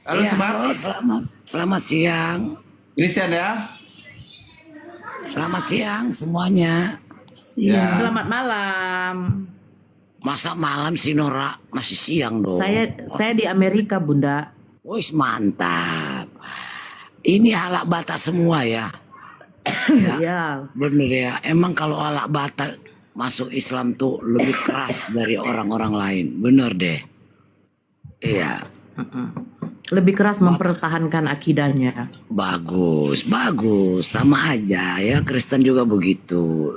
Speaker 6: Halo
Speaker 9: Iya,
Speaker 6: Smart.
Speaker 9: halo, selamat siang.
Speaker 6: Christian ya.
Speaker 9: Selamat siang semuanya.
Speaker 6: Ya.
Speaker 7: Selamat malam.
Speaker 9: Masa malam sih Nora? Masih siang dong.
Speaker 7: Saya di Amerika, Bunda.
Speaker 9: Wis mantap. Ini alak bata semua ya.
Speaker 7: Ya.
Speaker 9: Bener ya. Emang kalau alak bata masuk Islam tuh lebih keras dari orang-orang lain. Bener deh. Iya.
Speaker 7: Lebih keras mempertahankan akidahnya.
Speaker 9: Bagus. Sama aja ya. Kristen juga begitu.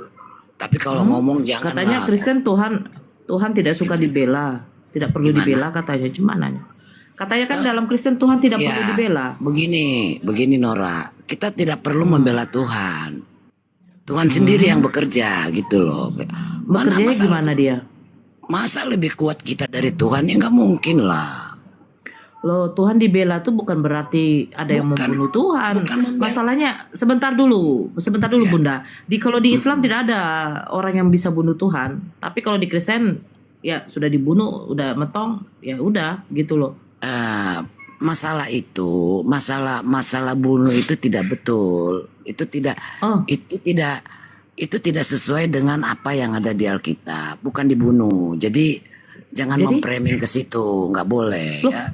Speaker 9: Tapi kalau ngomong jangan.
Speaker 7: Katanya Kristen Tuhan tidak suka dibela, tidak perlu dibela katanya. Gimana? Katanya kan dalam Kristen Tuhan tidak
Speaker 9: Ya,
Speaker 7: perlu dibela.
Speaker 9: begini Nora. Kita tidak perlu membela Tuhan. Tuhan sendiri yang bekerja gitu loh.
Speaker 7: Bekerjanya gimana dia?
Speaker 9: Masa lebih kuat kita dari Tuhan? Ya nggak mungkin lah.
Speaker 7: Loh, Tuhan dibela tuh bukan berarti ada yang
Speaker 9: Bukan.
Speaker 7: membunuh Tuhan.
Speaker 9: Bukan membela.
Speaker 7: Masalahnya sebentar dulu Bunda. Kalau di Islam tidak ada orang yang bisa bunuh Tuhan. Tapi kalau di Kristen ya sudah dibunuh, udah metong, ya udah gitu loh.
Speaker 9: Masalah bunuh itu tidak betul. Itu tidak sesuai dengan apa yang ada di Alkitab. Bukan dibunuh. Jadi jangan memframing ke situ, nggak boleh.
Speaker 7: Loh,
Speaker 9: Ya.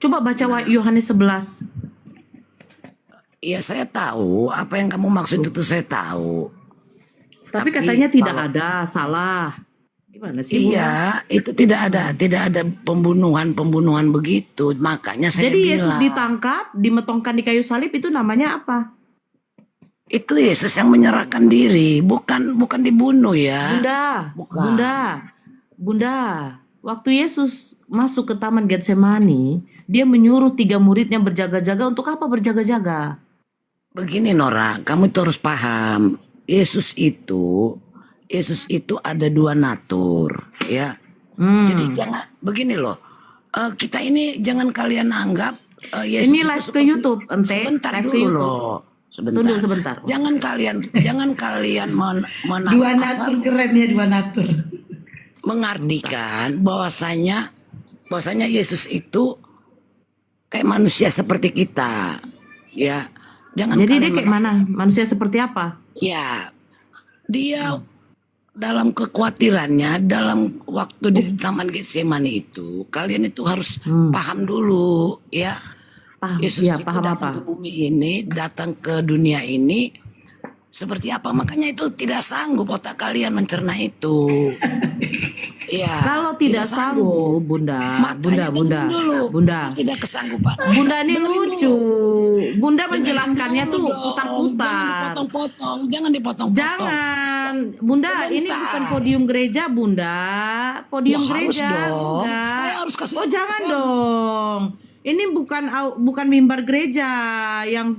Speaker 7: coba baca Yohanes 11.
Speaker 9: Iya saya tahu apa yang kamu maksud itu saya tahu.
Speaker 7: Tapi katanya tidak ada, salah. Gimana sih?
Speaker 9: Iya, itu tidak ada pembunuhan begitu. Makanya saya
Speaker 7: Jadi Yesus
Speaker 9: bilang
Speaker 7: ditangkap, dimetongkan di kayu salib itu namanya apa?
Speaker 9: itu Yesus yang menyerahkan diri, bukan dibunuh ya.
Speaker 7: Bunda, Bunda. Waktu Yesus masuk ke Taman Getsemani, dia menyuruh 3 muridnya berjaga-jaga. Untuk apa berjaga-jaga?
Speaker 9: Begini Nora, kamu itu harus paham. Yesus itu ada 2 natur, ya. Jadi jangan begini loh. Kita ini jangan kalian anggap Yesus
Speaker 7: Ini
Speaker 9: itu
Speaker 7: live ke
Speaker 9: seperti-
Speaker 7: YouTube, ente.
Speaker 9: Sebentar
Speaker 7: Live
Speaker 9: dulu
Speaker 7: ke YouTube.
Speaker 9: loh.
Speaker 7: Tunduk sebentar.
Speaker 9: Jangan kalian
Speaker 2: Dua natur keren ya, dua natur.
Speaker 9: mengartikan bahwasanya Yesus itu kayak manusia seperti kita, ya. Jangan
Speaker 7: Jadi dia
Speaker 9: kalian
Speaker 7: kayak mana? Manusia seperti apa?
Speaker 9: ya, dia dalam kekhawatirannya dalam waktu di Taman Getsemani itu, kalian itu harus paham dulu, ya.
Speaker 7: Paham,
Speaker 9: Yesus
Speaker 7: ya,
Speaker 9: itu
Speaker 7: paham
Speaker 9: datang
Speaker 7: apa?
Speaker 9: ke bumi ini, datang ke dunia ini seperti apa? Makanya itu tidak sanggup otak kalian mencerna itu. Ya,
Speaker 7: Kalau tidak sanggup, Bunda,
Speaker 9: Makanya dengerin dulu.
Speaker 7: Bunda.
Speaker 9: Kita tidak kesanggupan.
Speaker 7: Bunda ini
Speaker 9: Dengerin
Speaker 7: lucu. Bunda
Speaker 9: Dengerin
Speaker 7: menjelaskannya
Speaker 9: dulu
Speaker 7: tuh
Speaker 9: dong.
Speaker 7: putar-putar.
Speaker 9: Jangan dipotong-potong, jangan dipotong-potong.
Speaker 7: Jangan, Bunda, ini
Speaker 9: Sebentar.
Speaker 7: bukan podium gereja, Bunda. Podium
Speaker 9: Ya, harus
Speaker 7: gereja,
Speaker 9: dong.
Speaker 7: enggak.
Speaker 9: Saya harus kasih-
Speaker 7: Oh, jangan
Speaker 9: saya-
Speaker 7: dong. Ini bukan mimbar gereja yang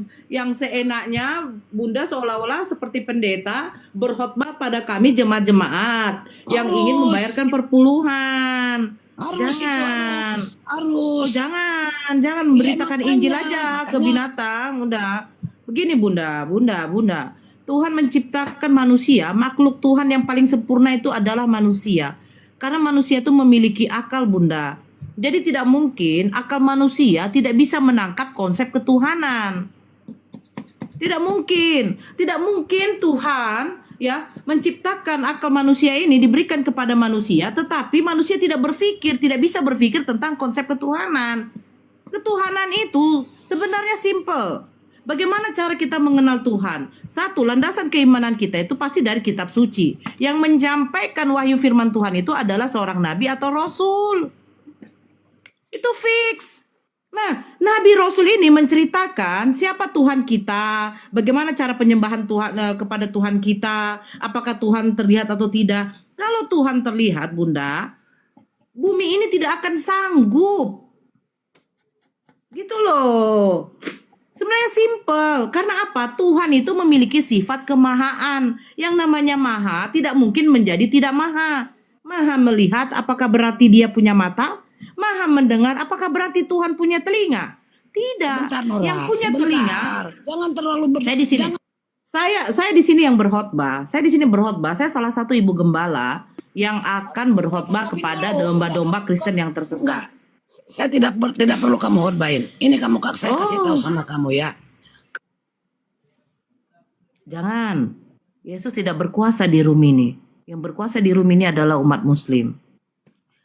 Speaker 7: seenaknya Bunda seolah-olah seperti pendeta berkhotbah pada kami jemaat-jemaat yang ingin
Speaker 9: Harus.
Speaker 7: membayarkan perpuluhan.
Speaker 9: Harus itu,
Speaker 7: Jangan.
Speaker 9: harus.
Speaker 7: Oh, jangan memberitakan
Speaker 9: makanya,
Speaker 7: Injil aja ke
Speaker 9: makanya.
Speaker 7: binatang. Udah. Begini Bunda. Tuhan menciptakan manusia, makhluk Tuhan yang paling sempurna itu adalah manusia. Karena manusia itu memiliki akal, Bunda. Jadi tidak mungkin akal manusia tidak bisa menangkap konsep ketuhanan. Tidak mungkin Tuhan ya menciptakan akal manusia ini diberikan kepada manusia, tetapi manusia tidak bisa berpikir tentang konsep ketuhanan. Ketuhanan itu sebenarnya simple. Bagaimana cara kita mengenal Tuhan? Satu, landasan keimanan kita itu pasti dari kitab suci. Yang menyampaikan wahyu firman Tuhan itu adalah seorang nabi atau rasul. Itu fix. Nah, Nabi Rasul ini menceritakan siapa Tuhan kita, bagaimana cara penyembahan Tuhan kepada Tuhan kita, apakah Tuhan terlihat atau tidak. Kalau Tuhan terlihat, Bunda, bumi ini tidak akan sanggup. Gitu loh. Sebenarnya simple. Karena apa? Tuhan itu memiliki sifat kemahaan. Yang namanya maha tidak mungkin menjadi tidak maha. Maha melihat, apakah berarti dia punya mata? Maha mendengar, apakah berarti Tuhan punya telinga? Tidak.
Speaker 9: Sebentar, Nora.
Speaker 7: Yang punya
Speaker 9: Sebentar.
Speaker 7: telinga.
Speaker 9: Jangan terlalu
Speaker 7: Saya di sini. Saya di sini yang berkhotbah. Saya salah satu ibu gembala yang akan berkhotbah kepada domba-domba Kristen yang tersesat.
Speaker 9: Enggak. Saya tidak perlu kamu khotbahin. Ini saya kasih tahu sama kamu ya.
Speaker 7: Jangan. Yesus tidak berkuasa di rum ini. Yang berkuasa di rum ini adalah umat muslim.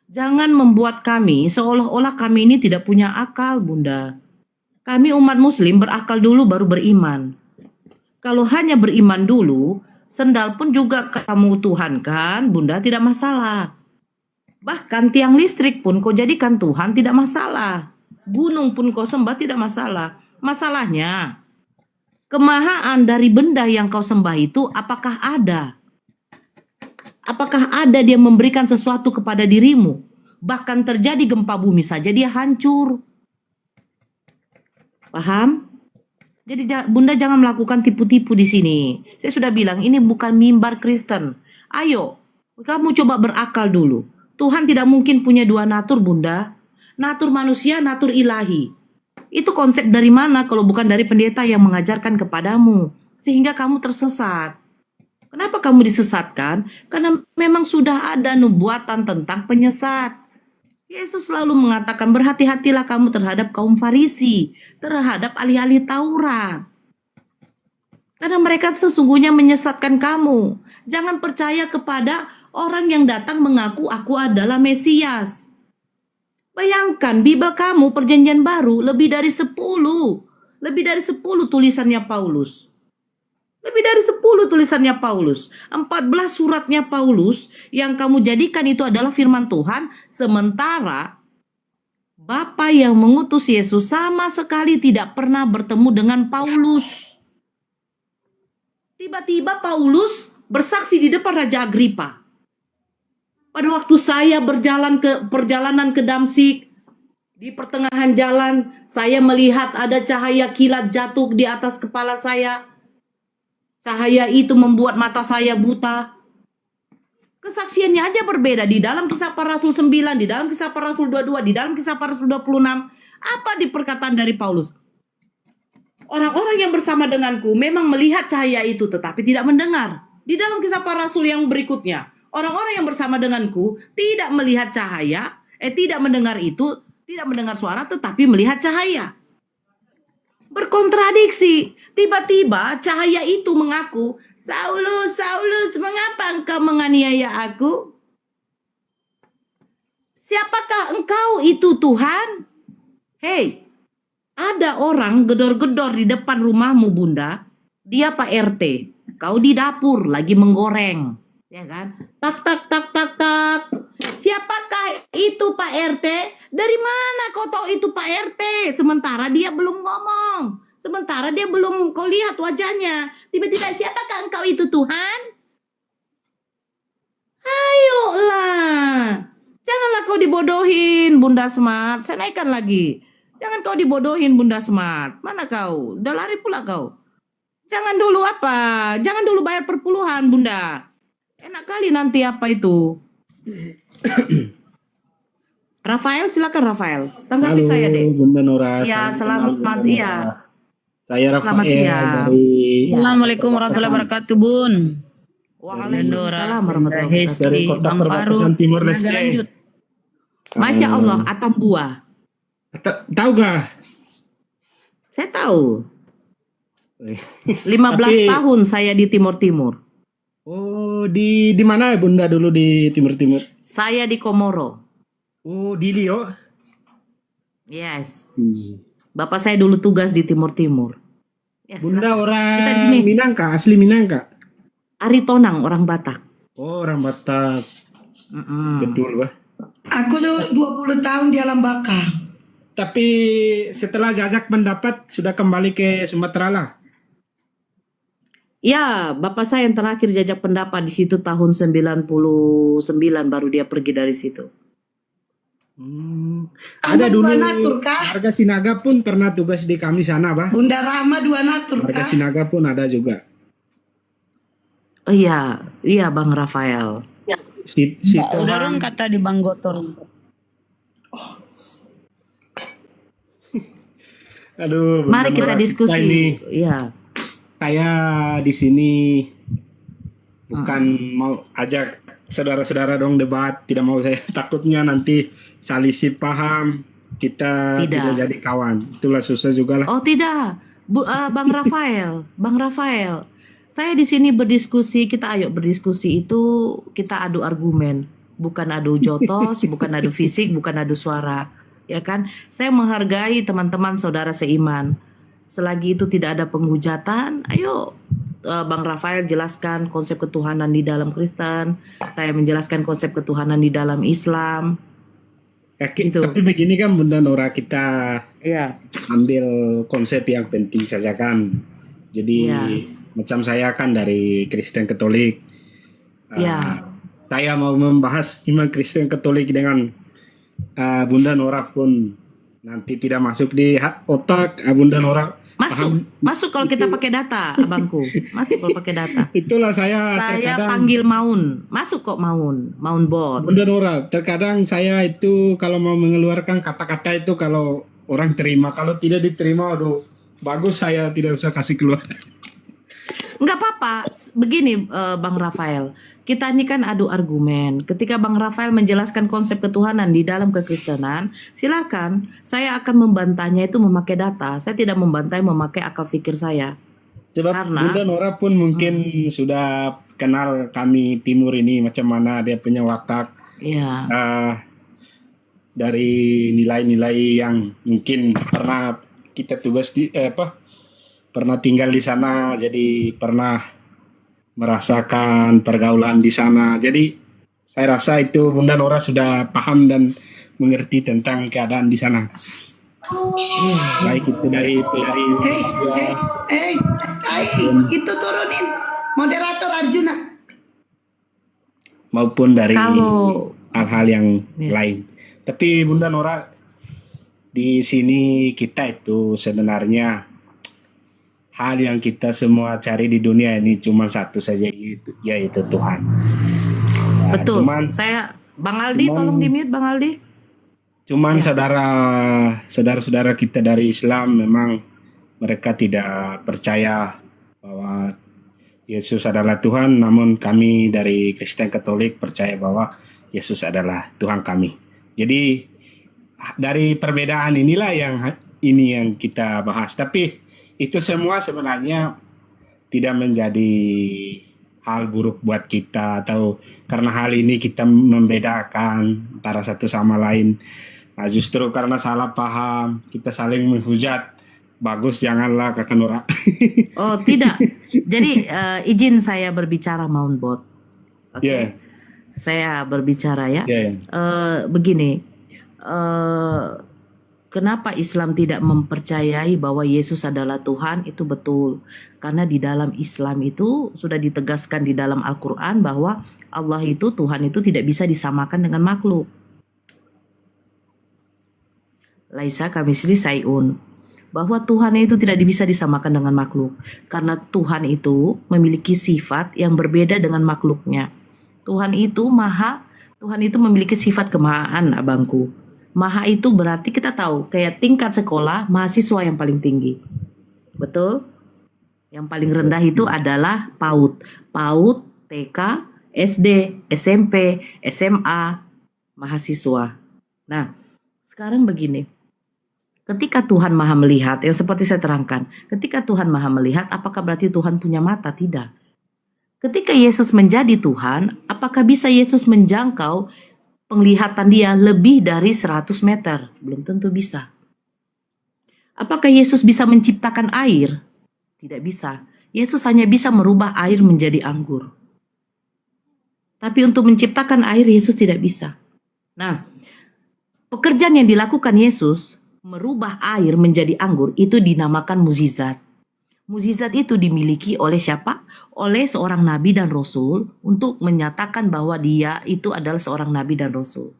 Speaker 7: Jangan membuat kami seolah-olah kami ini tidak punya akal, Bunda. Kami umat muslim berakal dulu baru beriman. Kalau hanya beriman dulu, sendal pun juga kamu tuhankan, Bunda, tidak masalah. Bahkan tiang listrik pun kau jadikan Tuhan, tidak masalah. Gunung pun kau sembah, tidak masalah. Masalahnya, kemahaan dari benda yang kau sembah itu apakah ada? Apakah ada dia memberikan sesuatu kepada dirimu? Bahkan terjadi gempa bumi saja dia hancur. Paham? Jadi Bunda jangan melakukan tipu-tipu di sini. Saya sudah bilang ini bukan mimbar Kristen. Ayo, kamu coba berakal dulu. Tuhan tidak mungkin punya dua natur, Bunda. Natur manusia, natur ilahi. Itu konsep dari mana kalau bukan dari pendeta yang mengajarkan kepadamu. Sehingga kamu tersesat. Kenapa kamu disesatkan? Karena memang sudah ada nubuatan tentang penyesat. Yesus selalu mengatakan berhati-hatilah kamu terhadap kaum Farisi, terhadap ahli-ahli Taurat. Karena mereka sesungguhnya menyesatkan kamu. Jangan percaya kepada orang yang datang mengaku aku adalah Mesias. Bayangkan Bible kamu perjanjian baru lebih dari 10 tulisannya Paulus. Lebih dari 10 tulisannya Paulus. 14 suratnya Paulus yang kamu jadikan itu adalah firman Tuhan. Sementara Bapa yang mengutus Yesus sama sekali tidak pernah bertemu dengan Paulus. Tiba-tiba Paulus bersaksi di depan Raja Agripa. Pada waktu saya perjalanan ke Damsik, di pertengahan jalan saya melihat ada cahaya kilat jatuh di atas kepala saya. Cahaya itu membuat mata saya buta. Kesaksiannya aja berbeda. Di dalam Kisah Para Rasul 9, di dalam Kisah Para Rasul 22, di dalam Kisah Para Rasul 26. Apa di perkataan dari Paulus? Orang-orang yang bersama denganku memang melihat cahaya itu tetapi tidak mendengar. Di dalam kisah para rasul yang berikutnya, orang-orang yang bersama denganku tidak melihat cahaya, tidak mendengar itu, tidak mendengar suara tetapi melihat cahaya. Berkontradiksi. Tiba-tiba cahaya itu mengaku, Saulus, Saulus, mengapa engkau menganiaya aku? Siapakah engkau itu Tuhan? Hei, ada orang gedor-gedor di depan rumahmu Bunda. Dia Pak RT. Kau di dapur lagi menggoreng. Ya kan? Tak, tak, tak, tak, tak. Siapakah itu Pak RT? Dari mana kau tahu itu Pak RT? Sementara dia belum ngomong. Sementara dia belum kau lihat wajahnya. Tiba-tiba siapakah engkau itu Tuhan? Ayolah. Janganlah kau dibodohin Bunda Smart. Saya naikkan lagi. Jangan kau dibodohin Bunda Smart. Mana kau? Udah lari pula kau. Jangan dulu apa? Jangan dulu bayar perpuluhan Bunda. Enak kali nanti apa itu. Rafael, silakan Rafael. Tanggapi
Speaker 10: Halo,
Speaker 7: saya deh.
Speaker 10: Bunda Nora.
Speaker 7: Ya,
Speaker 10: Salam kenal,
Speaker 7: selamat
Speaker 10: Bunda
Speaker 7: iya.
Speaker 10: Nora. Saya
Speaker 7: Selamat
Speaker 10: Rafael
Speaker 7: siang.
Speaker 10: dari
Speaker 11: Assalamualaikum warahmatullahi wabarakatuh, Bun.
Speaker 7: Waalaikumsalam warahmatullahi wabarakatuh.
Speaker 10: dari Kota Perbatasan Timur Leste.
Speaker 7: Masya Allah, Atambua.
Speaker 10: Tahu gak?
Speaker 7: Saya tahu. 15
Speaker 10: Tapi-
Speaker 7: tahun saya di Timur-Timur.
Speaker 10: Oh, di mana ya Bunda dulu di Timur-Timur?
Speaker 7: Saya di Komoro.
Speaker 10: Oh, di Lio.
Speaker 7: Yes. Bapak saya dulu tugas di Timur-Timur. Ya,
Speaker 10: Bunda
Speaker 7: silakan.
Speaker 10: orang
Speaker 7: Kita di sini.
Speaker 10: Minangka, asli Minangka.
Speaker 7: Aritonang, orang Batak.
Speaker 10: Oh, orang Batak. Betul, Bah.
Speaker 2: Aku tuh 20 tahun di Alam Baka.
Speaker 10: Tapi setelah jajak pendapat sudah kembali ke Sumatera lah.
Speaker 7: Ya, bapak saya yang terakhir jajak pendapat di situ tahun 99 baru dia pergi dari situ.
Speaker 10: Ada
Speaker 2: Ahmad
Speaker 10: dulu
Speaker 2: dua natur kah?
Speaker 10: warga Sinaga pun pernah tugas di kami sana, Bah.
Speaker 2: Bunda Rahma dua natur
Speaker 10: Warga
Speaker 2: kah?
Speaker 10: Sinaga pun ada juga.
Speaker 7: Oh iya, iya Bang Rafael.
Speaker 10: Situ
Speaker 11: Udah kata di Bang Gotor.
Speaker 10: Aduh,
Speaker 7: Mari
Speaker 10: Bunda
Speaker 7: kita
Speaker 10: Nora,
Speaker 7: diskusi.
Speaker 10: Ini
Speaker 7: Iya.
Speaker 10: saya di sini bukan mau ajak saudara-saudara dong debat, tidak mau saya takutnya nanti selisih paham kita
Speaker 7: Tidak.
Speaker 10: tidak jadi kawan. Itulah susah juga lah.
Speaker 7: Oh tidak, Bang Rafael, Bang Rafael. Saya di sini berdiskusi, kita ayo berdiskusi itu kita adu argumen, bukan adu jotos, bukan adu fisik, bukan adu suara, ya kan? Saya menghargai teman-teman saudara seiman. Selagi itu tidak ada penghujatan, ayo Bang Rafael jelaskan konsep ketuhanan di dalam Kristen, saya menjelaskan konsep ketuhanan di dalam Islam. Gitu.
Speaker 10: Tapi begini kan Bunda Nora, kita
Speaker 7: Iya.
Speaker 10: ambil konsep yang penting saja kan. Jadi
Speaker 7: Iya.
Speaker 10: macam saya kan dari Kristen Katolik.
Speaker 7: Iya.
Speaker 10: Saya mau membahas iman Kristen Katolik dengan Bunda Nora pun nanti tidak masuk di otak Bunda Nora.
Speaker 7: Masuk kalau kita pakai data, abangku. Masuk kalau pakai data.
Speaker 10: Itulah saya
Speaker 7: Saya
Speaker 10: terkadang
Speaker 7: panggil Maun. Masuk kok Maun bot.
Speaker 10: Bunda Nora, terkadang saya itu kalau mau mengeluarkan kata-kata itu kalau orang terima, kalau tidak diterima, aduh, bagus saya tidak usah kasih keluar.
Speaker 7: Enggak apa-apa. Begini Bang Rafael, kita ini kan adu argumen. Ketika Bang Rafael menjelaskan konsep ketuhanan di dalam kekristenan, silakan. Saya akan membantahnya itu memakai data. Saya tidak membantai memakai akal pikir saya.
Speaker 10: Sebab Bunda Nora pun mungkin sudah kenal kami Timur ini macam mana dia punya watak.
Speaker 7: Iya.
Speaker 10: Dari nilai-nilai yang mungkin pernah kita tugas di pernah tinggal di sana, jadi pernah merasakan pergaulan di sana. Jadi saya rasa itu Bunda Nora sudah paham dan mengerti tentang keadaan di sana. Baik itu dari
Speaker 2: Itu turunin moderator Arjuna.
Speaker 10: maupun dari
Speaker 7: Kalau-
Speaker 10: hal-hal yang lain. Tapi Bunda Nora, di sini kita itu sebenarnya hal yang kita semua cari di dunia ini cuma satu saja, yaitu Tuhan. Nah,
Speaker 7: Betul.
Speaker 10: Cuman,
Speaker 7: Bang Aldi tolong di-mute Bang Aldi.
Speaker 10: saudara-saudara kita dari Islam memang mereka tidak percaya bahwa Yesus adalah Tuhan, namun kami dari Kristen Katolik percaya bahwa Yesus adalah Tuhan kami. Jadi dari perbedaan inilah yang kita bahas. Tapi itu semua sebenarnya tidak menjadi hal buruk buat kita, atau karena hal ini kita membedakan antara satu sama lain. Nah, justru karena salah paham kita saling menghujat. Bagus, janganlah Kakak Nora.
Speaker 7: Oh tidak. Jadi izin saya berbicara Mount Bot. Oke.
Speaker 10: Yeah.
Speaker 7: Saya berbicara ya.
Speaker 10: Yeah.
Speaker 7: Begini. Kenapa Islam tidak mempercayai bahwa Yesus adalah Tuhan? Itu betul. Karena di dalam Islam itu sudah ditegaskan di dalam Al-Quran bahwa Allah itu, Tuhan itu tidak bisa disamakan dengan makhluk. Laisa kamisli sayun. Bahwa Tuhan itu tidak bisa disamakan dengan makhluk. Karena Tuhan itu memiliki sifat yang berbeda dengan makhluknya. Tuhan itu memiliki sifat kemahaan, abangku. Maha itu berarti kita tahu kayak tingkat sekolah mahasiswa yang paling tinggi. Betul? Yang paling rendah itu adalah PAUD. PAUD, TK, SD, SMP, SMA, mahasiswa. Nah, sekarang begini. Ketika Tuhan Maha Melihat, yang seperti saya terangkan, ketika Tuhan Maha Melihat, apakah berarti Tuhan punya mata? Tidak. Ketika Yesus menjadi Tuhan, apakah bisa Yesus menjangkau penglihatan dia lebih dari 100 meter? Belum tentu bisa. Apakah Yesus bisa menciptakan air? Tidak bisa. Yesus hanya bisa merubah air menjadi anggur. Tapi untuk menciptakan air, Yesus tidak bisa. Nah, pekerjaan yang dilakukan Yesus, merubah air menjadi anggur, itu dinamakan mukjizat. Mukjizat itu dimiliki oleh siapa? Oleh seorang nabi dan rasul untuk menyatakan bahwa dia itu adalah seorang nabi dan rasul.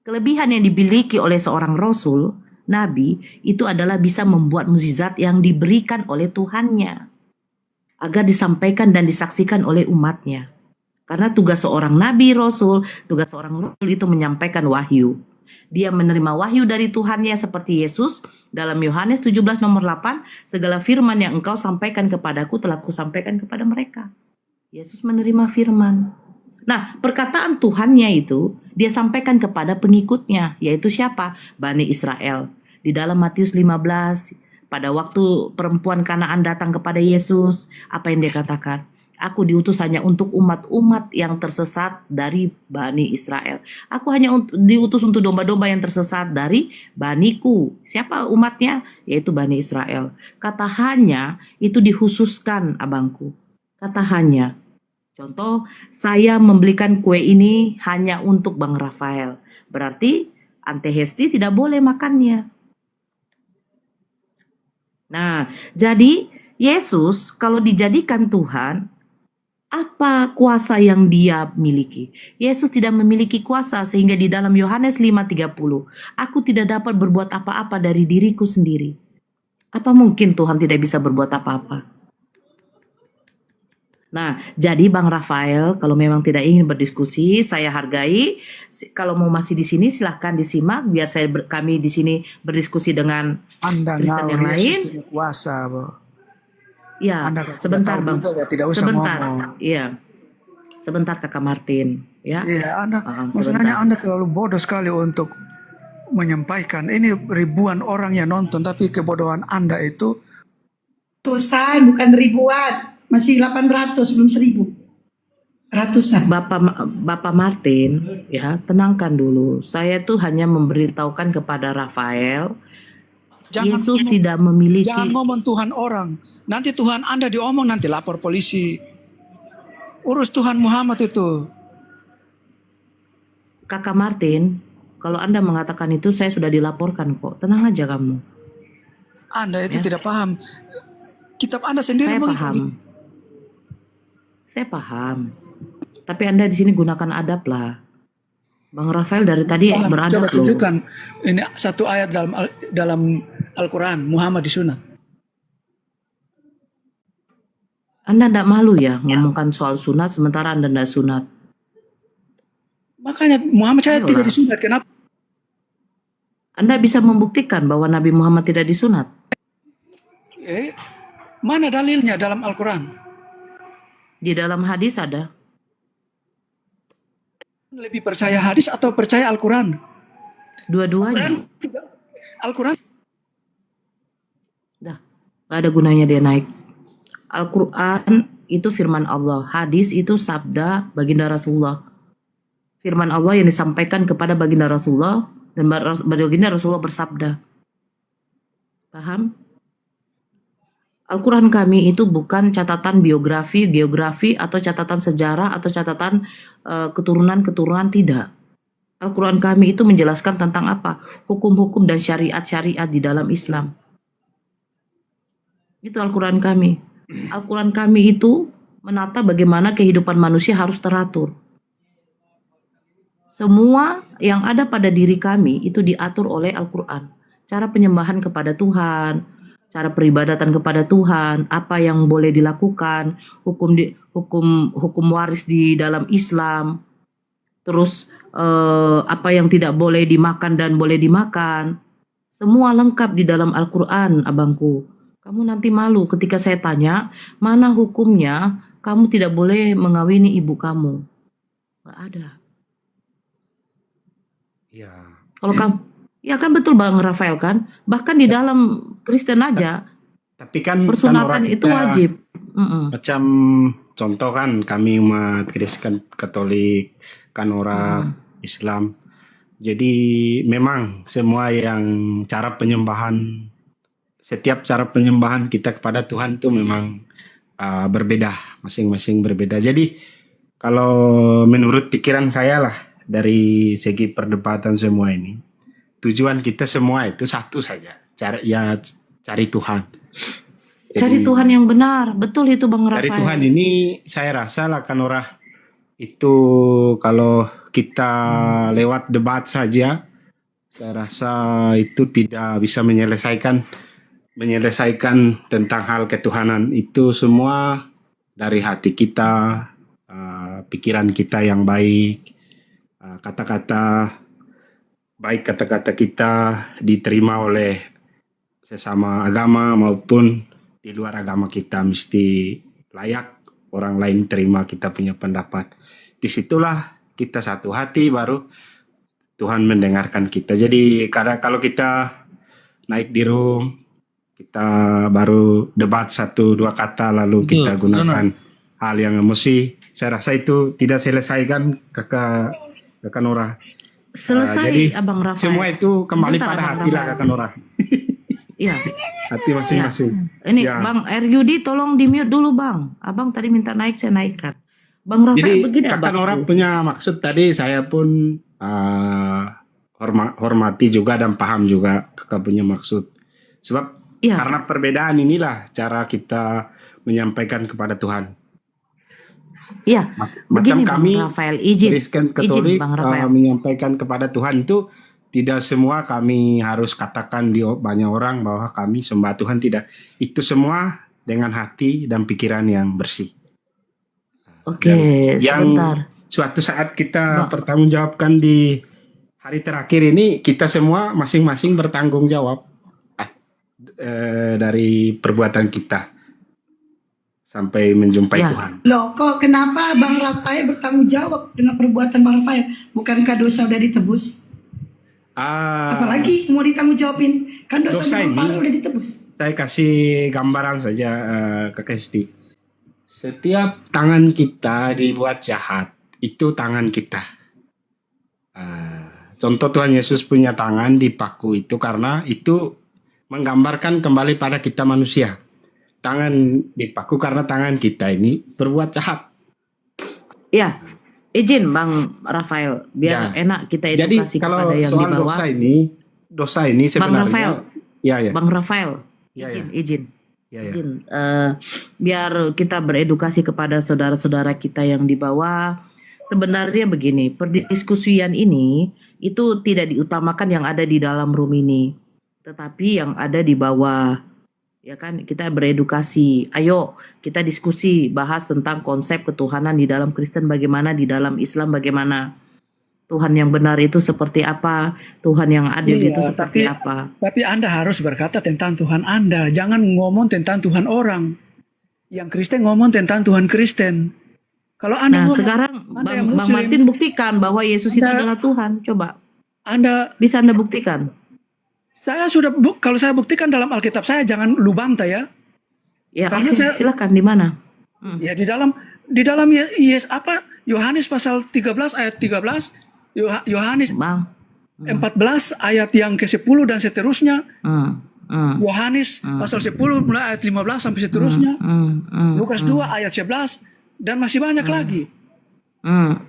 Speaker 7: Kelebihan yang dimiliki oleh seorang rasul, nabi, itu adalah bisa membuat mukjizat yang diberikan oleh Tuhannya agar disampaikan dan disaksikan oleh umatnya. Karena tugas seorang nabi, rasul, tugas seorang rasul itu menyampaikan wahyu. Dia menerima wahyu dari Tuhannya seperti Yesus dalam Yohanes 17 nomor 8, segala firman yang engkau sampaikan kepadaku telah kusampaikan kepada mereka. Yesus menerima firman. Nah, perkataan Tuhannya itu dia sampaikan kepada pengikutnya, yaitu siapa? Bani Israel. Di dalam Matius 15, pada waktu perempuan Kanaan datang kepada Yesus, apa yang dia katakan? Aku diutus hanya untuk umat-umat yang tersesat dari Bani Israel. Aku hanya diutus untuk domba-domba yang tersesat dari Baniku. Siapa umatnya? Yaitu Bani Israel. Kata hanya itu dikhususkan, abangku. Kata hanya. Contoh, saya membelikan kue ini hanya untuk Bang Rafael. Berarti Ante Hesti tidak boleh makannya. Nah, jadi Yesus kalau dijadikan Tuhan, apa kuasa yang dia miliki? Yesus tidak memiliki kuasa sehingga di dalam Yohanes 5:30, aku tidak dapat berbuat apa-apa dari diriku sendiri. Apa mungkin Tuhan tidak bisa berbuat apa-apa? Nah, jadi Bang Rafael, kalau memang tidak ingin berdiskusi, saya hargai. Kalau mau masih di sini, silahkan disimak biar kami di sini berdiskusi dengan
Speaker 4: Anda
Speaker 7: Kristen yang lain.
Speaker 4: Yesus punya kuasa, Bo.
Speaker 7: Ya,
Speaker 4: Anda kalau
Speaker 7: sebentar
Speaker 4: tidak tahu
Speaker 7: Bang.
Speaker 4: juga, ya tidak usah
Speaker 7: Sebentar.
Speaker 4: ngomong.
Speaker 7: Iya. Sebentar Kakak Martin, ya.
Speaker 4: Iya, Anda
Speaker 7: sebentar.
Speaker 4: maksudnya Anda terlalu bodoh sekali untuk menyampaikan. Ini ribuan orang yang nonton, tapi kebodohan Anda itu
Speaker 2: Ratusan, bukan ribuan. Masih 800, belum 1000. Ratusan.
Speaker 7: Bapak Martin, ya, tenangkan dulu. Saya tuh hanya memberitahukan kepada Rafael, Yesus tidak memiliki.
Speaker 4: Jangan ngomong Tuhan orang. Nanti Tuhan Anda diomong, nanti lapor polisi. Urus Tuhan Muhammad itu.
Speaker 7: Kakak Martin, kalau Anda mengatakan itu saya sudah dilaporkan kok. Tenang aja kamu.
Speaker 4: Anda itu tidak paham. Kitab Anda sendiri
Speaker 7: Saya
Speaker 4: begitu.
Speaker 7: paham. Saya paham. Tapi Anda di sini gunakan adab lah. Bang Rafael dari tadi beradab
Speaker 4: Coba
Speaker 7: loh.
Speaker 4: tunjukkan ini satu ayat dalam Al-Quran, Muhammad disunat.
Speaker 7: Anda tidak malu ya ngomongkan soal sunat sementara Anda tidak sunat.
Speaker 4: Makanya Muhammad saya
Speaker 7: Ayolah.
Speaker 4: tidak disunat. Kenapa?
Speaker 7: Anda bisa membuktikan bahwa Nabi Muhammad tidak disunat.
Speaker 4: Mana dalilnya dalam Al-Quran?
Speaker 7: Di dalam hadis ada.
Speaker 4: Lebih percaya hadis atau percaya Al-Quran?
Speaker 7: Dua-duanya.
Speaker 4: Al-Quran
Speaker 7: Dah, gak ada gunanya dia naik. Al-Quran itu firman Allah. Hadis itu sabda baginda Rasulullah. Firman Allah yang disampaikan kepada baginda Rasulullah, dan baginda Rasulullah bersabda. Paham? Al-Quran kami itu bukan catatan biografi, geografi, atau catatan sejarah, atau catatan keturunan-keturunan, tidak. Al-Quran kami itu menjelaskan tentang apa? Hukum-hukum dan syariat-syariat di dalam Islam. Itu Al-Quran kami. Al-Quran kami itu menata bagaimana kehidupan manusia harus teratur. Semua yang ada pada diri kami itu diatur oleh Al-Quran. Cara penyembahan kepada Tuhan, cara peribadatan kepada Tuhan, apa yang boleh dilakukan, hukum waris di dalam Islam, terus apa yang tidak boleh dimakan dan boleh dimakan. Semua lengkap di dalam Al-Quran, abangku. Kamu nanti malu ketika saya tanya, mana hukumnya kamu tidak boleh mengawini ibu kamu? Gak ada.
Speaker 10: Ya.
Speaker 7: Kalau kamu, ya kan betul Bang Rafael kan? Bahkan di dalam Kristen aja,
Speaker 10: Tapi kan
Speaker 7: persunatan
Speaker 10: orang
Speaker 7: itu
Speaker 10: kita
Speaker 7: wajib.
Speaker 10: macam contoh kan kami umat Kristen Katolik kan orang Islam. Jadi memang semua yang cara penyembahan, setiap cara penyembahan kita kepada Tuhan itu memang berbeda, masing-masing berbeda. Jadi kalau menurut pikiran saya lah, dari segi perdebatan semua ini, tujuan kita semua itu satu saja, cari Tuhan.
Speaker 7: Cari Tuhan yang benar, betul itu Bang
Speaker 10: Cari
Speaker 7: Rafael.
Speaker 10: Tuhan ini saya rasa lah kan orang itu kalau kita lewat debat saja, saya rasa itu tidak bisa menyelesaikan tentang hal ketuhanan. Itu semua dari hati kita, pikiran kita yang baik, kata-kata kita diterima oleh sesama agama maupun di luar agama kita, mesti layak orang lain terima kita punya pendapat. Disitulah kita satu hati, baru Tuhan mendengarkan kita. Jadi kalau kita naik di room, kita baru debat 1-2 kata lalu kita gunakan hal yang emosi, saya rasa itu tidak selesai kan kakak Nora.
Speaker 7: Selesai
Speaker 10: jadi
Speaker 7: Abang Rafael.
Speaker 10: semua itu kembali
Speaker 7: Sebentar,
Speaker 10: pada
Speaker 7: Abang
Speaker 10: hati lah
Speaker 7: Rafael.
Speaker 10: kakak Nora.
Speaker 7: Iya.
Speaker 10: Hati masing-masing.
Speaker 7: Ini
Speaker 10: Ya.
Speaker 7: Bang Eryudi tolong di mute dulu Bang. Abang tadi minta naik, saya naikkan. Bang Rafael
Speaker 10: Jadi
Speaker 7: begini
Speaker 10: kakak
Speaker 7: Abang.
Speaker 10: Nora punya maksud tadi saya pun hormati juga dan paham juga kakak punya maksud. Sebab
Speaker 7: Iya.
Speaker 10: karena perbedaan inilah cara kita menyampaikan kepada Tuhan.
Speaker 7: Iya.
Speaker 10: Macam
Speaker 7: Begini
Speaker 10: kami
Speaker 7: Bang Rafael, izin.
Speaker 10: Kristen Katolik
Speaker 7: Bang Rafael.
Speaker 10: menyampaikan kepada Tuhan itu tidak semua kami harus katakan di banyak orang bahwa kami sembah Tuhan, tidak. Itu semua dengan hati dan pikiran yang bersih.
Speaker 7: Oke,
Speaker 10: yang
Speaker 7: sebentar.
Speaker 10: suatu saat kita pertanggungjawabkan di hari terakhir ini, kita semua masing-masing bertanggung jawab dari perbuatan kita sampai menjumpai Tuhan.
Speaker 2: Loh, kok kenapa Bang Rafael bertanggung jawab dengan perbuatan Bang Rafael? Bukankah dosa udah ditebus? Apalagi mau ditanggung jawabin? Kan dosa
Speaker 10: Dosa
Speaker 2: Bang
Speaker 10: ini-
Speaker 2: Rafael udah ditebus.
Speaker 10: Saya kasih gambaran saja ke Kesti. Setiap tangan kita dibuat jahat, itu tangan kita. Contoh Tuhan Yesus punya tangan dipaku itu karena itu menggambarkan kembali pada kita manusia. Tangan dipaku karena tangan kita ini berbuat jahat.
Speaker 7: Ya, izin Bang Rafael biar
Speaker 10: Ya.
Speaker 7: enak kita
Speaker 10: Jadi
Speaker 7: edukasi
Speaker 10: kalau
Speaker 7: kepada yang di
Speaker 10: soal
Speaker 7: bawah.
Speaker 10: dosa ini
Speaker 7: Bang
Speaker 10: sebenarnya.
Speaker 7: Rafael.
Speaker 10: Ya.
Speaker 7: Bang Rafael,
Speaker 10: Ya,
Speaker 7: izin.
Speaker 10: Ya.
Speaker 7: Izin, biar kita beredukasi kepada saudara-saudara kita yang di bawah. Sebenarnya begini, perdiskusian ini itu tidak diutamakan yang ada di dalam room ini, tetapi yang ada di bawah. Ya kan, kita beredukasi. Ayo kita diskusi, bahas tentang konsep ketuhanan di dalam Kristen bagaimana, di dalam Islam bagaimana. Tuhan yang benar itu seperti apa, Tuhan yang adil
Speaker 4: Iya,
Speaker 7: itu seperti
Speaker 4: tapi
Speaker 7: apa.
Speaker 4: tapi Anda harus berkata tentang Tuhan Anda, jangan ngomong tentang Tuhan orang. Yang Kristen ngomong tentang Tuhan Kristen. Kalau Anda
Speaker 7: Nah,
Speaker 4: ngomong,
Speaker 7: sekarang
Speaker 4: Anda
Speaker 7: Bang,
Speaker 4: yang
Speaker 7: Bang
Speaker 4: Muslim,
Speaker 7: Martin buktikan bahwa Yesus itu
Speaker 4: Anda-
Speaker 7: adalah Tuhan. Coba,
Speaker 4: Anda
Speaker 7: bisa Anda buktikan?
Speaker 4: saya sudah kalau saya buktikan dalam Alkitab saya, jangan lu bantah ya.
Speaker 7: Ya,
Speaker 4: Karena
Speaker 7: oke,
Speaker 4: saya-
Speaker 7: silakan di mana?
Speaker 4: Ya di dalam Yohanes pasal 13 ayat 13, Yohanes
Speaker 7: Bang.
Speaker 4: 14 ayat yang ke-10 dan seterusnya.
Speaker 7: Hmm, hmm,
Speaker 4: Yohanes pasal 10 mulai ayat 15 sampai seterusnya. Lukas 2 ayat 11 dan masih banyak lagi.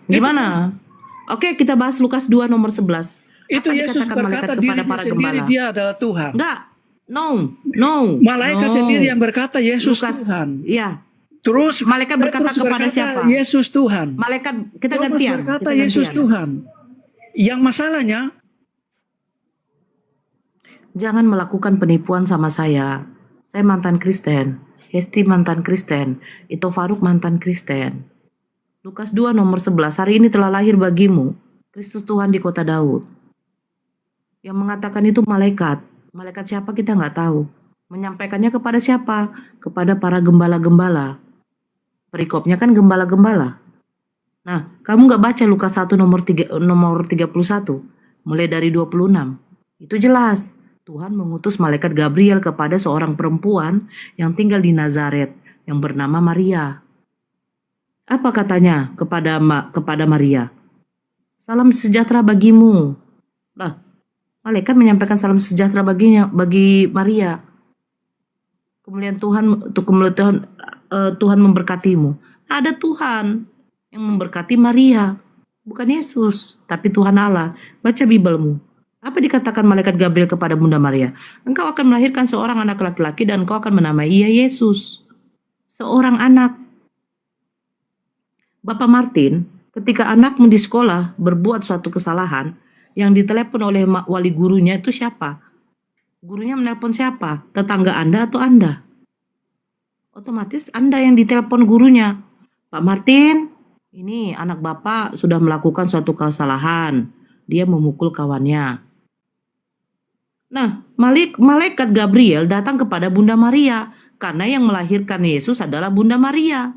Speaker 7: Gimana? Oke, kita bahas Lukas 2 nomor 11.
Speaker 4: Itu
Speaker 7: Apa
Speaker 4: Yesus
Speaker 7: dikatakan malaikat
Speaker 4: berkata
Speaker 7: kepada
Speaker 4: dirinya
Speaker 7: para
Speaker 4: sendiri
Speaker 7: gembala?
Speaker 4: dia adalah Tuhan.
Speaker 7: Enggak. No.
Speaker 4: Malaikat
Speaker 7: No.
Speaker 4: sendiri yang berkata Yesus
Speaker 7: Lukas,
Speaker 4: Tuhan.
Speaker 7: Iya.
Speaker 4: Terus
Speaker 7: Malaikat berkata
Speaker 4: Petrus
Speaker 7: kepada
Speaker 4: berkata,
Speaker 7: siapa?
Speaker 4: Yesus Tuhan.
Speaker 7: Malaikat, kita
Speaker 4: Thomas
Speaker 7: gantian.
Speaker 4: berkata
Speaker 7: kita
Speaker 4: Yesus
Speaker 7: gantian.
Speaker 4: Tuhan. Yang masalahnya
Speaker 7: Jangan melakukan penipuan sama saya. Saya mantan Kristen. Hesti mantan Kristen. Ito Faruk mantan Kristen. Lukas 2 nomor 11. Hari ini telah lahir bagimu Kristus Tuhan di kota Daud. Yang mengatakan itu malaikat. Malaikat siapa kita nggak tahu. Menyampaikannya kepada siapa? Kepada para gembala-gembala. Perikopnya kan gembala-gembala. Nah, kamu nggak baca Lukas 1 nomor 31. Mulai dari 26. Itu jelas. Tuhan mengutus malaikat Gabriel kepada seorang perempuan yang tinggal di Nazaret yang bernama Maria. Apa katanya kepada Maria? Salam sejahtera bagimu. Lah, malaikat menyampaikan salam sejahtera bagi Maria. Kemudian Tuhan memberkatimu. Ada Tuhan yang memberkati Maria, bukan Yesus, tapi Tuhan Allah. Baca Bibelmu. Apa dikatakan malaikat Gabriel kepada Bunda Maria? Engkau akan melahirkan seorang anak laki-laki dan engkau akan menamai ia Yesus. Seorang anak. Bapak Martin, ketika anakmu di sekolah berbuat suatu kesalahan, yang ditelepon oleh wali gurunya itu siapa? Gurunya menelpon siapa? Tetangga Anda atau Anda? Otomatis Anda yang ditelepon gurunya. Pak Martin, ini anak Bapak sudah melakukan suatu kesalahan. Dia memukul kawannya. Nah, malaikat Gabriel datang kepada Bunda Maria karena yang melahirkan Yesus adalah Bunda Maria.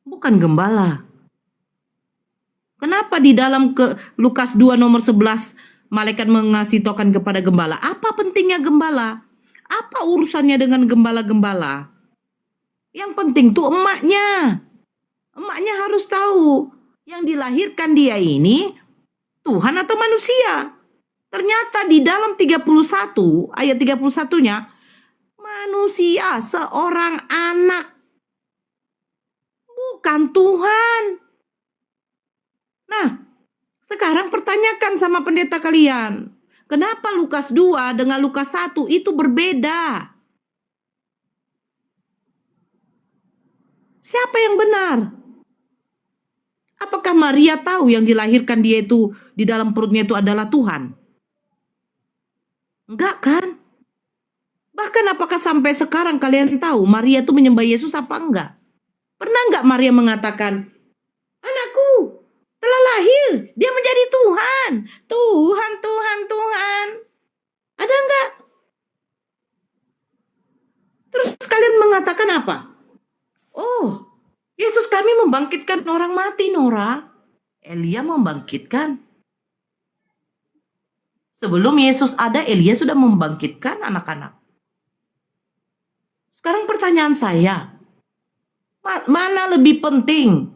Speaker 7: Bukan gembala. Kenapa di dalam Lukas 2 nomor 11 malaikat mengasih token kepada gembala? Apa pentingnya gembala? Apa urusannya dengan gembala-gembala? Yang penting tuh emaknya. Emaknya harus tahu yang dilahirkan dia ini Tuhan atau manusia. Ternyata di dalam 31 ayat 31-nya manusia, seorang anak, bukan Tuhan. Nah, sekarang pertanyakan sama pendeta kalian, kenapa Lukas 2 dengan Lukas 1 itu berbeda? Siapa yang benar? Apakah Maria tahu yang dilahirkan dia itu di dalam perutnya itu adalah Tuhan? Enggak kan? Bahkan apakah sampai sekarang kalian tahu Maria itu menyembah Yesus apa enggak? Pernah enggak Maria mengatakan, anakku telah lahir, dia menjadi Tuhan. Tuhan, Tuhan, Tuhan. Ada enggak? Terus kalian mengatakan apa? Oh, Yesus kami membangkitkan orang mati, Nora. Elia membangkitkan. Sebelum Yesus ada, Elia sudah membangkitkan anak-anak. Sekarang pertanyaan saya, mana lebih penting?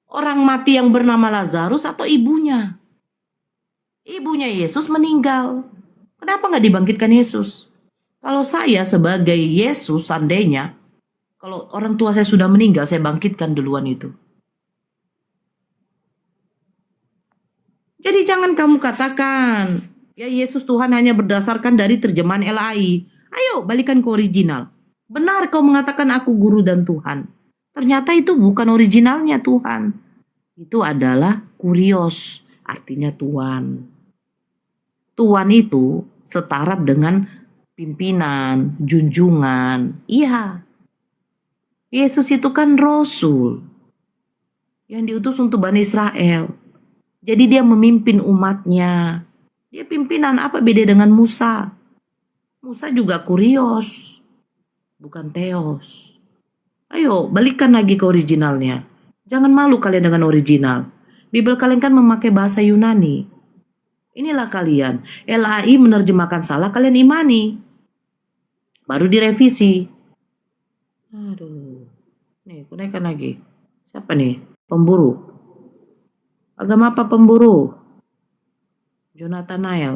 Speaker 7: Orang mati yang bernama Lazarus atau ibunya? Ibunya Yesus meninggal. Kenapa nggak dibangkitkan Yesus? Kalau saya sebagai Yesus, seandainya, kalau orang tua saya sudah meninggal, saya bangkitkan duluan itu. Jadi jangan kamu katakan, ya Yesus Tuhan hanya berdasarkan dari terjemahan LAI. Ayo balikan ke original. Benar kau mengatakan aku guru dan Tuhan. Ternyata itu bukan originalnya Tuhan. Itu adalah kurios, artinya Tuhan. Tuhan itu setara dengan pimpinan, junjungan. Iya. Yesus itu kan Rasul yang diutus untuk Bani Israel. Jadi dia memimpin umatnya. Dia pimpinan, apa beda dengan Musa? Musa juga kurios, bukan teos. Ayo, balikan lagi ke originalnya. Jangan malu kalian dengan original. Bibel kalian kan memakai bahasa Yunani. Inilah kalian. LAI menerjemahkan salah, kalian imani. Baru direvisi. Aduh. Nih, aku naikkan lagi. Siapa nih? Pemburu. Agama apa pemburu? Jonathan Nail.